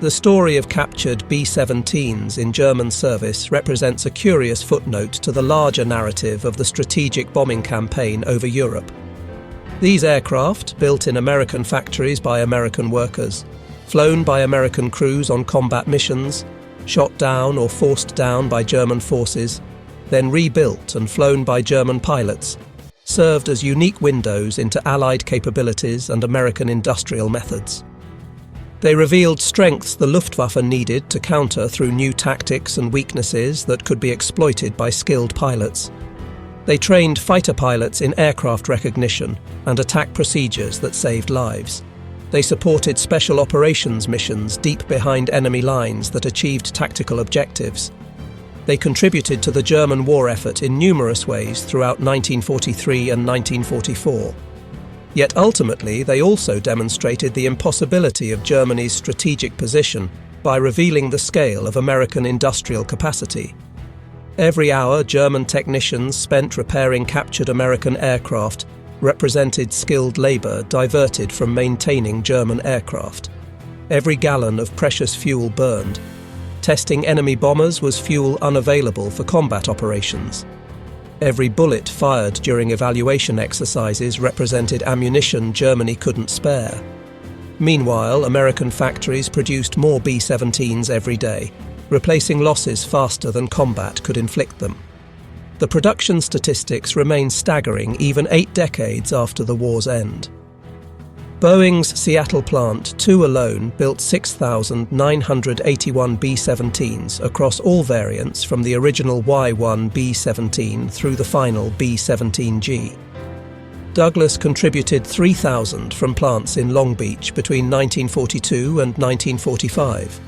The story of captured B-17s in German service represents a curious footnote to the larger narrative of the strategic bombing campaign over Europe. These aircraft, built in American factories by American workers, flown by American crews on combat missions, shot down or forced down by German forces, then rebuilt and flown by German pilots, served as unique windows into Allied capabilities and American industrial methods. They revealed strengths the Luftwaffe needed to counter through new tactics and weaknesses that could be exploited by skilled pilots. They trained fighter pilots in aircraft recognition and attack procedures that saved lives. They supported special operations missions deep behind enemy lines that achieved tactical objectives. They contributed to the German war effort in numerous ways throughout 1943 and 1944. Yet ultimately, they also demonstrated the impossibility of Germany's strategic position by revealing the scale of American industrial capacity. Every hour German technicians spent repairing captured American aircraft represented skilled labor diverted from maintaining German aircraft. Every gallon of precious fuel burned. Testing enemy bombers was fuel unavailable for combat operations. Every bullet fired during evaluation exercises represented ammunition Germany couldn't spare. Meanwhile, American factories produced more B-17s every day, replacing losses faster than combat could inflict them. The production statistics remain staggering even 8 decades after the war's end. Boeing's Seattle plant, 2 alone, built 6,981 B-17s across all variants from the original Y-1 B-17 through the final B-17G. Douglas contributed 3,000 from plants in Long Beach between 1942 and 1945.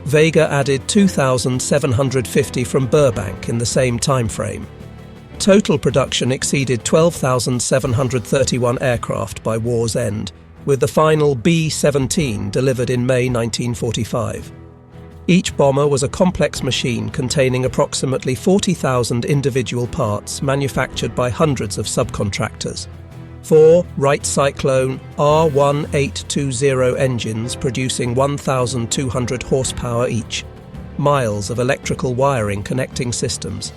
Vega added 2,750 from Burbank in the same time frame. Total production exceeded 12,731 aircraft by war's end, with the final B-17 delivered in May 1945. Each bomber was a complex machine containing approximately 40,000 individual parts manufactured by hundreds of subcontractors. 4 Wright Cyclone R1820 engines producing 1,200 horsepower each, miles of electrical wiring connecting systems,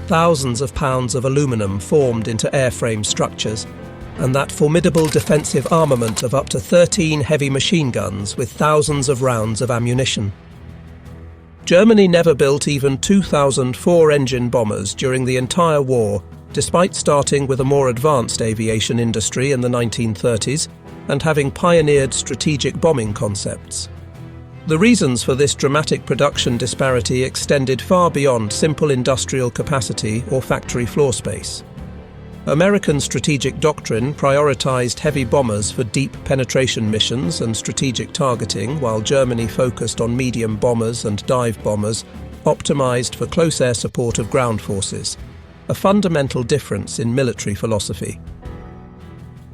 thousands of pounds of aluminum formed into airframe structures, and that formidable defensive armament of up to 13 heavy machine guns with thousands of rounds of ammunition. Germany never built even 2,000 four-engine bombers during the entire war, despite starting with a more advanced aviation industry in the 1930s and having pioneered strategic bombing concepts. The reasons for this dramatic production disparity extended far beyond simple industrial capacity or factory floor space. American strategic doctrine prioritized heavy bombers for deep penetration missions and strategic targeting, while Germany focused on medium bombers and dive bombers, optimized for close air support of ground forces, a fundamental difference in military philosophy.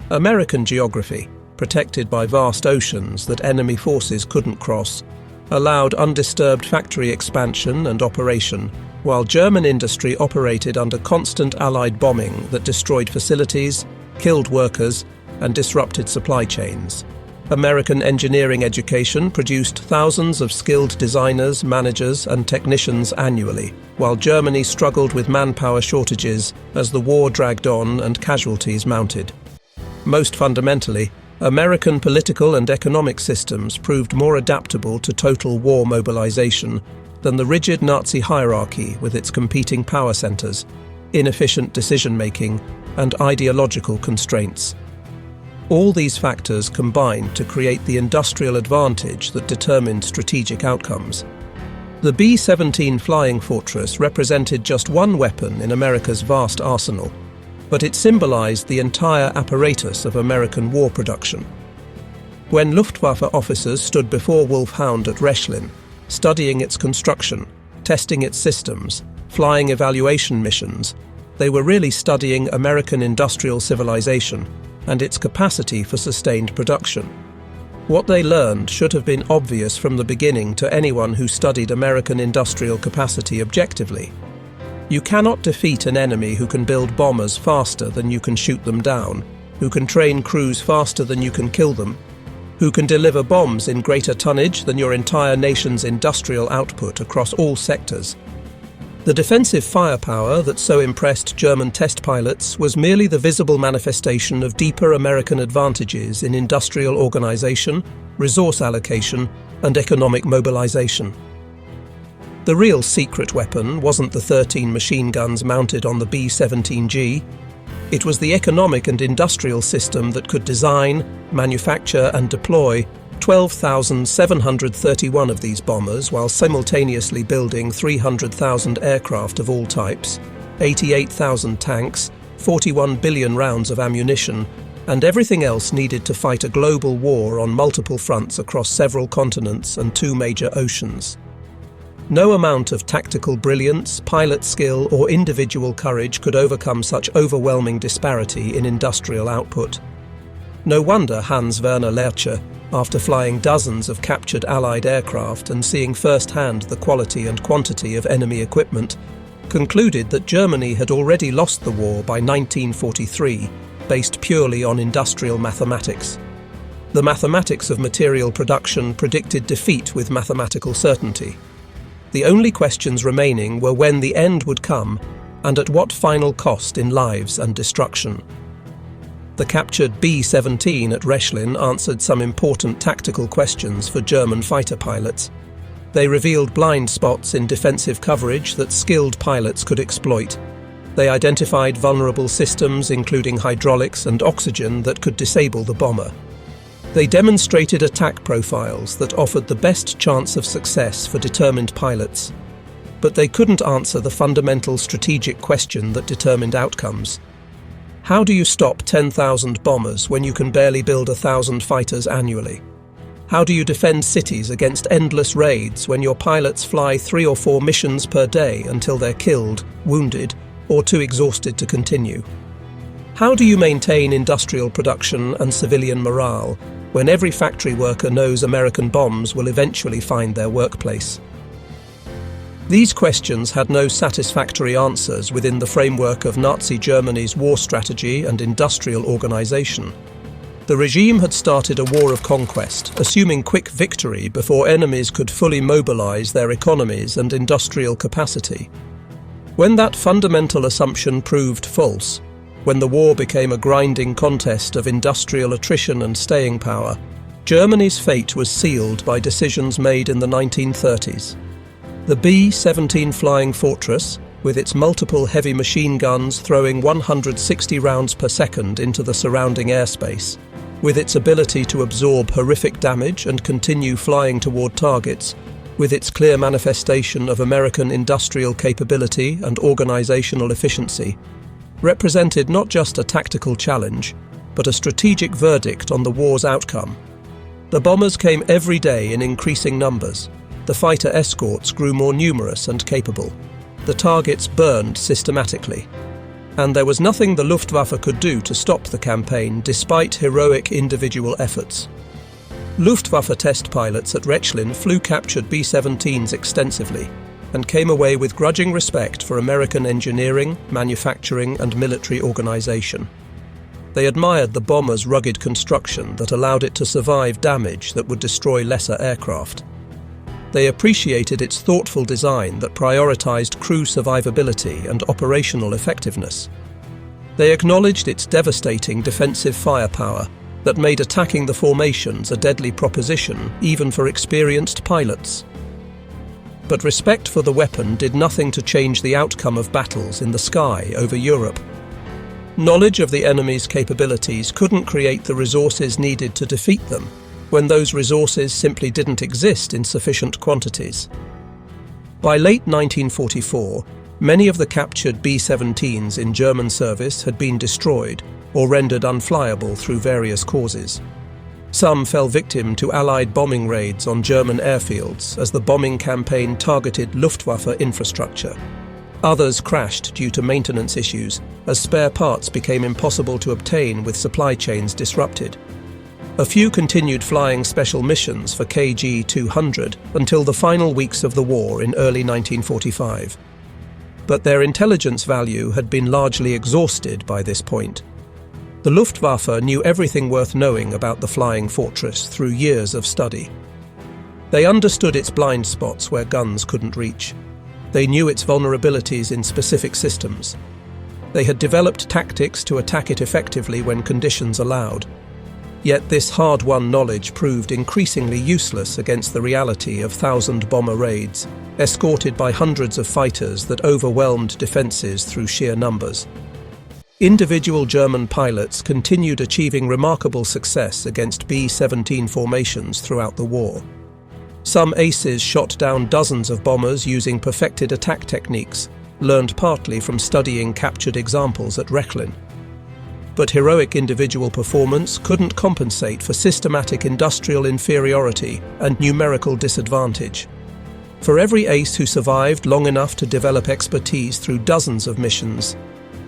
American geography, protected by vast oceans that enemy forces couldn't cross, allowed undisturbed factory expansion and operation, while German industry operated under constant Allied bombing that destroyed facilities, killed workers, and disrupted supply chains. American engineering education produced thousands of skilled designers, managers, and technicians annually, while Germany struggled with manpower shortages as the war dragged on and casualties mounted. Most fundamentally, American political and economic systems proved more adaptable to total war mobilization than the rigid Nazi hierarchy with its competing power centers, inefficient decision-making, and ideological constraints. All these factors combined to create the industrial advantage that determined strategic outcomes. The B-17 Flying Fortress represented just one weapon in America's vast arsenal, but it symbolized the entire apparatus of American war production. When Luftwaffe officers stood before Wolfhound at Rechlin, studying its construction, testing its systems, flying evaluation missions, they were really studying American industrial civilization and its capacity for sustained production. What they learned should have been obvious from the beginning to anyone who studied American industrial capacity objectively. You cannot defeat an enemy who can build bombers faster than you can shoot them down, who can train crews faster than you can kill them, who can deliver bombs in greater tonnage than your entire nation's industrial output across all sectors. The defensive firepower that so impressed German test pilots was merely the visible manifestation of deeper American advantages in industrial organization, resource allocation, and economic mobilization. The real secret weapon wasn't the 13 machine guns mounted on the B-17G. It was the economic and industrial system that could design, manufacture and deploy 12,731 of these bombers while simultaneously building 300,000 aircraft of all types, 88,000 tanks, 41 billion rounds of ammunition, and everything else needed to fight a global war on multiple fronts across several continents and 2 major oceans. No amount of tactical brilliance, pilot skill, or individual courage could overcome such overwhelming disparity in industrial output. No wonder Hans Werner Lerche, after flying dozens of captured Allied aircraft and seeing firsthand the quality and quantity of enemy equipment, concluded that Germany had already lost the war by 1943, based purely on industrial mathematics. The mathematics of material production predicted defeat with mathematical certainty. The only questions remaining were when the end would come and at what final cost in lives and destruction. The captured B-17 at Rechlin answered some important tactical questions for German fighter pilots. They revealed blind spots in defensive coverage that skilled pilots could exploit. They identified vulnerable systems, including hydraulics and oxygen, that could disable the bomber. They demonstrated attack profiles that offered the best chance of success for determined pilots. But they couldn't answer the fundamental strategic question that determined outcomes. How do you stop 10,000 bombers when you can barely build 1,000 fighters annually? How do you defend cities against endless raids when your pilots fly 3 or 4 missions per day until they're killed, wounded, or too exhausted to continue? How do you maintain industrial production and civilian morale when every factory worker knows American bombs will eventually find their workplace? These questions had no satisfactory answers within the framework of Nazi Germany's war strategy and industrial organization. The regime had started a war of conquest, assuming quick victory before enemies could fully mobilize their economies and industrial capacity. When that fundamental assumption proved false, when the war became a grinding contest of industrial attrition and staying power, Germany's fate was sealed by decisions made in the 1930s. The B-17 Flying Fortress, with its multiple heavy machine guns throwing 160 rounds per second into the surrounding airspace, with its ability to absorb horrific damage and continue flying toward targets, with its clear manifestation of American industrial capability and organizational efficiency, represented not just a tactical challenge, but a strategic verdict on the war's outcome. The bombers came every day in increasing numbers. The fighter escorts grew more numerous and capable. The targets burned systematically. And there was nothing the Luftwaffe could do to stop the campaign despite heroic individual efforts. Luftwaffe test pilots at Rechlin flew captured B-17s extensively and came away with grudging respect for American engineering, manufacturing and military organization. They admired the bomber's rugged construction that allowed it to survive damage that would destroy lesser aircraft. They appreciated its thoughtful design that prioritized crew survivability and operational effectiveness. They acknowledged its devastating defensive firepower that made attacking the formations a deadly proposition even for experienced pilots. But respect for the weapon did nothing to change the outcome of battles in the sky over Europe. Knowledge of the enemy's capabilities couldn't create the resources needed to defeat them, when those resources simply didn't exist in sufficient quantities. By late 1944, many of the captured B-17s in German service had been destroyed or rendered unflyable through various causes. Some fell victim to Allied bombing raids on German airfields as the bombing campaign targeted Luftwaffe infrastructure. Others crashed due to maintenance issues as spare parts became impossible to obtain with supply chains disrupted. A few continued flying special missions for KG-200 until the final weeks of the war in early 1945. But their intelligence value had been largely exhausted by this point. The Luftwaffe knew everything worth knowing about the flying fortress through years of study. They understood its blind spots where guns couldn't reach. They knew its vulnerabilities in specific systems. They had developed tactics to attack it effectively when conditions allowed. Yet this hard-won knowledge proved increasingly useless against the reality of thousand-bomber raids, escorted by hundreds of fighters that overwhelmed defences through sheer numbers. Individual German pilots continued achieving remarkable success against B-17 formations throughout the war. Some aces shot down dozens of bombers using perfected attack techniques, learned partly from studying captured examples at Rechlin. But heroic individual performance couldn't compensate for systematic industrial inferiority and numerical disadvantage. For every ace who survived long enough to develop expertise through dozens of missions,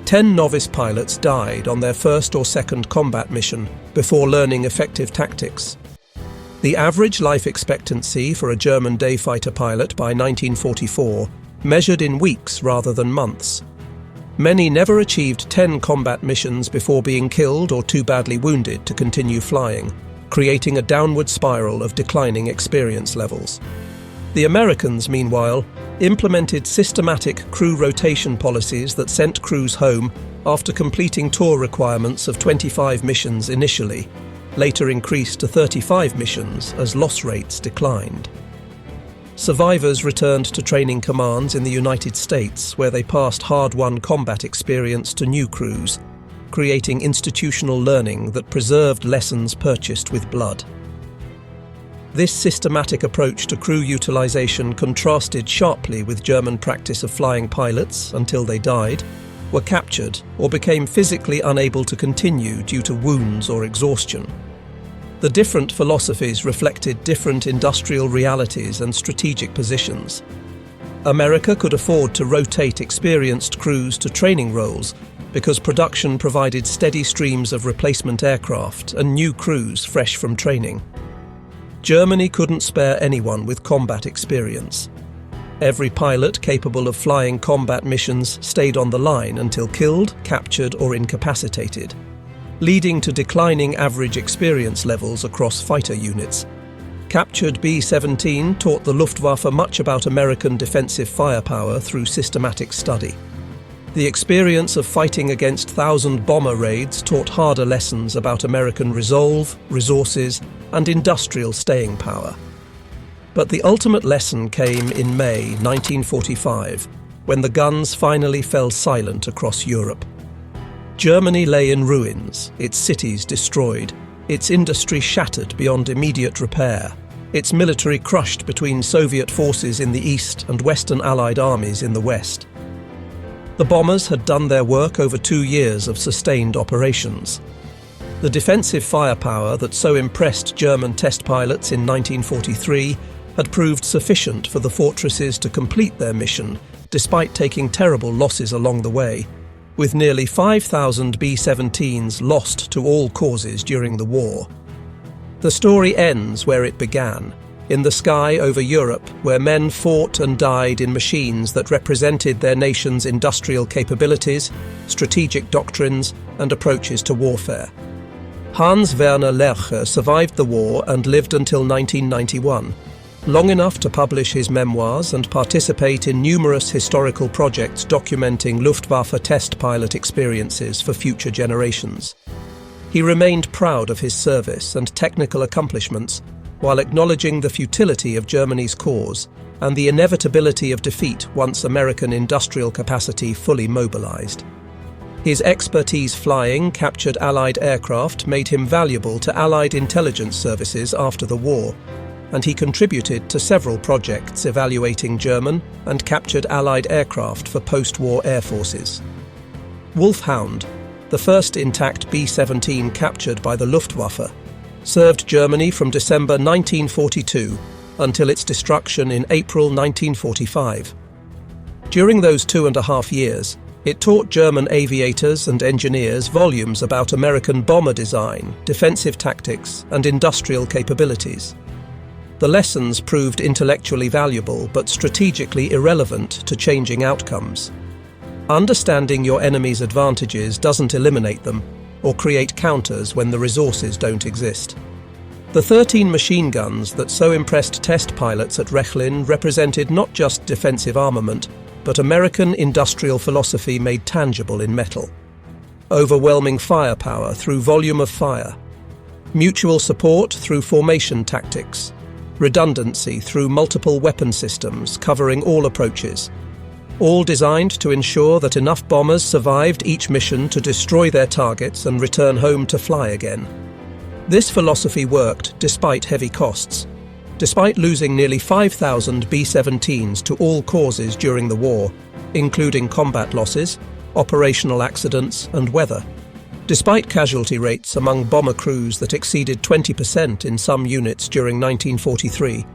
10 novice pilots died on their first or second combat mission before learning effective tactics. The average life expectancy for a German day fighter pilot by 1944 measured in weeks rather than months. Many never achieved 10 combat missions before being killed or too badly wounded to continue flying, creating a downward spiral of declining experience levels. The Americans, meanwhile, implemented systematic crew rotation policies that sent crews home after completing tour requirements of 25 missions initially, later increased to 35 missions as loss rates declined. Survivors returned to training commands in the United States, where they passed hard-won combat experience to new crews, creating institutional learning that preserved lessons purchased with blood. This systematic approach to crew utilization contrasted sharply with German practice of flying pilots until they died, were captured, or became physically unable to continue due to wounds or exhaustion. The different philosophies reflected different industrial realities and strategic positions. America could afford to rotate experienced crews to training roles because production provided steady streams of replacement aircraft and new crews fresh from training. Germany couldn't spare anyone with combat experience. Every pilot capable of flying combat missions stayed on the line until killed, captured, or incapacitated, leading to declining average experience levels across fighter units. Captured B-17 taught the Luftwaffe much about American defensive firepower through systematic study. The experience of fighting against thousand-bomber raids taught harder lessons about American resolve, resources, and industrial staying power. But the ultimate lesson came in May 1945, when the guns finally fell silent across Europe. Germany lay in ruins, its cities destroyed, its industry shattered beyond immediate repair, its military crushed between Soviet forces in the east and Western Allied armies in the west. The bombers had done their work over 2 years of sustained operations. The defensive firepower that so impressed German test pilots in 1943 had proved sufficient for the fortresses to complete their mission, despite taking terrible losses along the way, with nearly 5,000 B-17s lost to all causes during the war. The story ends where it began, in the sky over Europe, where men fought and died in machines that represented their nation's industrial capabilities, strategic doctrines, and approaches to warfare. Hans Werner Lerche survived the war and lived until 1991, long enough to publish his memoirs and participate in numerous historical projects documenting Luftwaffe test pilot experiences for future generations. He remained proud of his service and technical accomplishments, while acknowledging the futility of Germany's cause and the inevitability of defeat once American industrial capacity fully mobilized. His expertise flying captured Allied aircraft made him valuable to Allied intelligence services after the war, and he contributed to several projects evaluating German and captured Allied aircraft for post-war air forces. Wolfhound, the first intact B-17 captured by the Luftwaffe, served Germany from December 1942 until its destruction in April 1945. During those 2.5 years, it taught German aviators and engineers volumes about American bomber design, defensive tactics, and industrial capabilities. The lessons proved intellectually valuable but strategically irrelevant to changing outcomes. Understanding your enemy's advantages doesn't eliminate them, or create counters when the resources don't exist. The 13 machine guns that so impressed test pilots at Rechlin represented not just defensive armament, but American industrial philosophy made tangible in metal. Overwhelming firepower through volume of fire, mutual support through formation tactics, redundancy through multiple weapon systems covering all approaches, all designed to ensure that enough bombers survived each mission to destroy their targets and return home to fly again. This philosophy worked despite heavy costs. Despite losing nearly 5,000 B-17s to all causes during the war, including combat losses, operational accidents, and weather. Despite casualty rates among bomber crews that exceeded 20% in some units during 1943,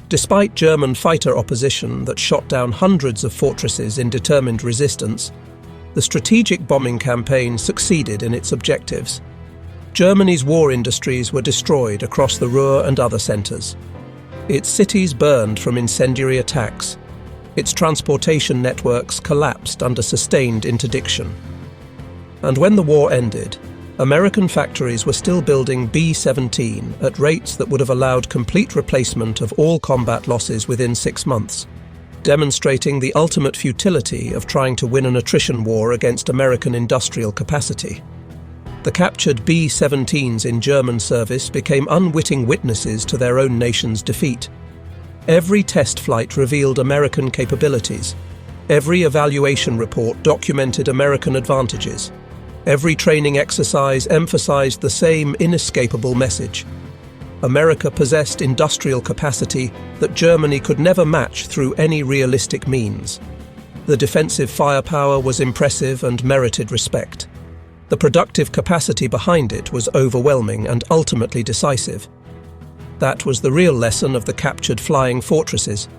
despite German fighter opposition that shot down hundreds of fortresses in determined resistance, the strategic bombing campaign succeeded in its objectives. Germany's war industries were destroyed across the Ruhr and other centres. Its cities burned from incendiary attacks. Its transportation networks collapsed under sustained interdiction. And when the war ended, American factories were still building B-17 at rates that would have allowed complete replacement of all combat losses within 6 months, demonstrating the ultimate futility of trying to win an attrition war against American industrial capacity. The captured B-17s in German service became unwitting witnesses to their own nation's defeat. Every test flight revealed American capabilities. Every evaluation report documented American advantages. Every training exercise emphasized the same inescapable message. America possessed industrial capacity that Germany could never match through any realistic means. The defensive firepower was impressive and merited respect. The productive capacity behind it was overwhelming and ultimately decisive. That was the real lesson of the captured flying fortresses,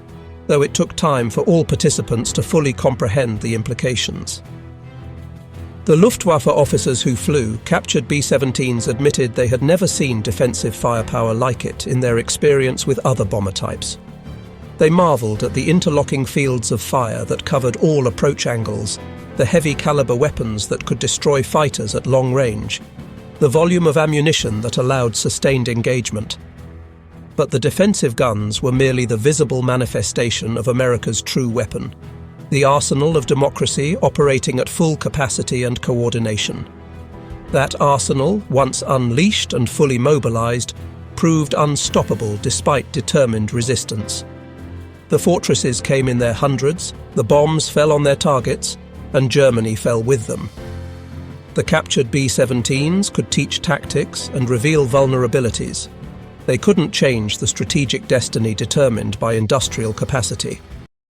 though it took time for all participants to fully comprehend the implications. The Luftwaffe officers who flew captured B-17s admitted they had never seen defensive firepower like it in their experience with other bomber types. They marveled at the interlocking fields of fire that covered all approach angles, the heavy caliber weapons that could destroy fighters at long range, the volume of ammunition that allowed sustained engagement. But the defensive guns were merely the visible manifestation of America's true weapon, the arsenal of democracy operating at full capacity and coordination. That arsenal, once unleashed and fully mobilized, proved unstoppable despite determined resistance. The fortresses came in their hundreds, the bombs fell on their targets, and Germany fell with them. The captured B-17s could teach tactics and reveal vulnerabilities. They couldn't change the strategic destiny determined by industrial capacity.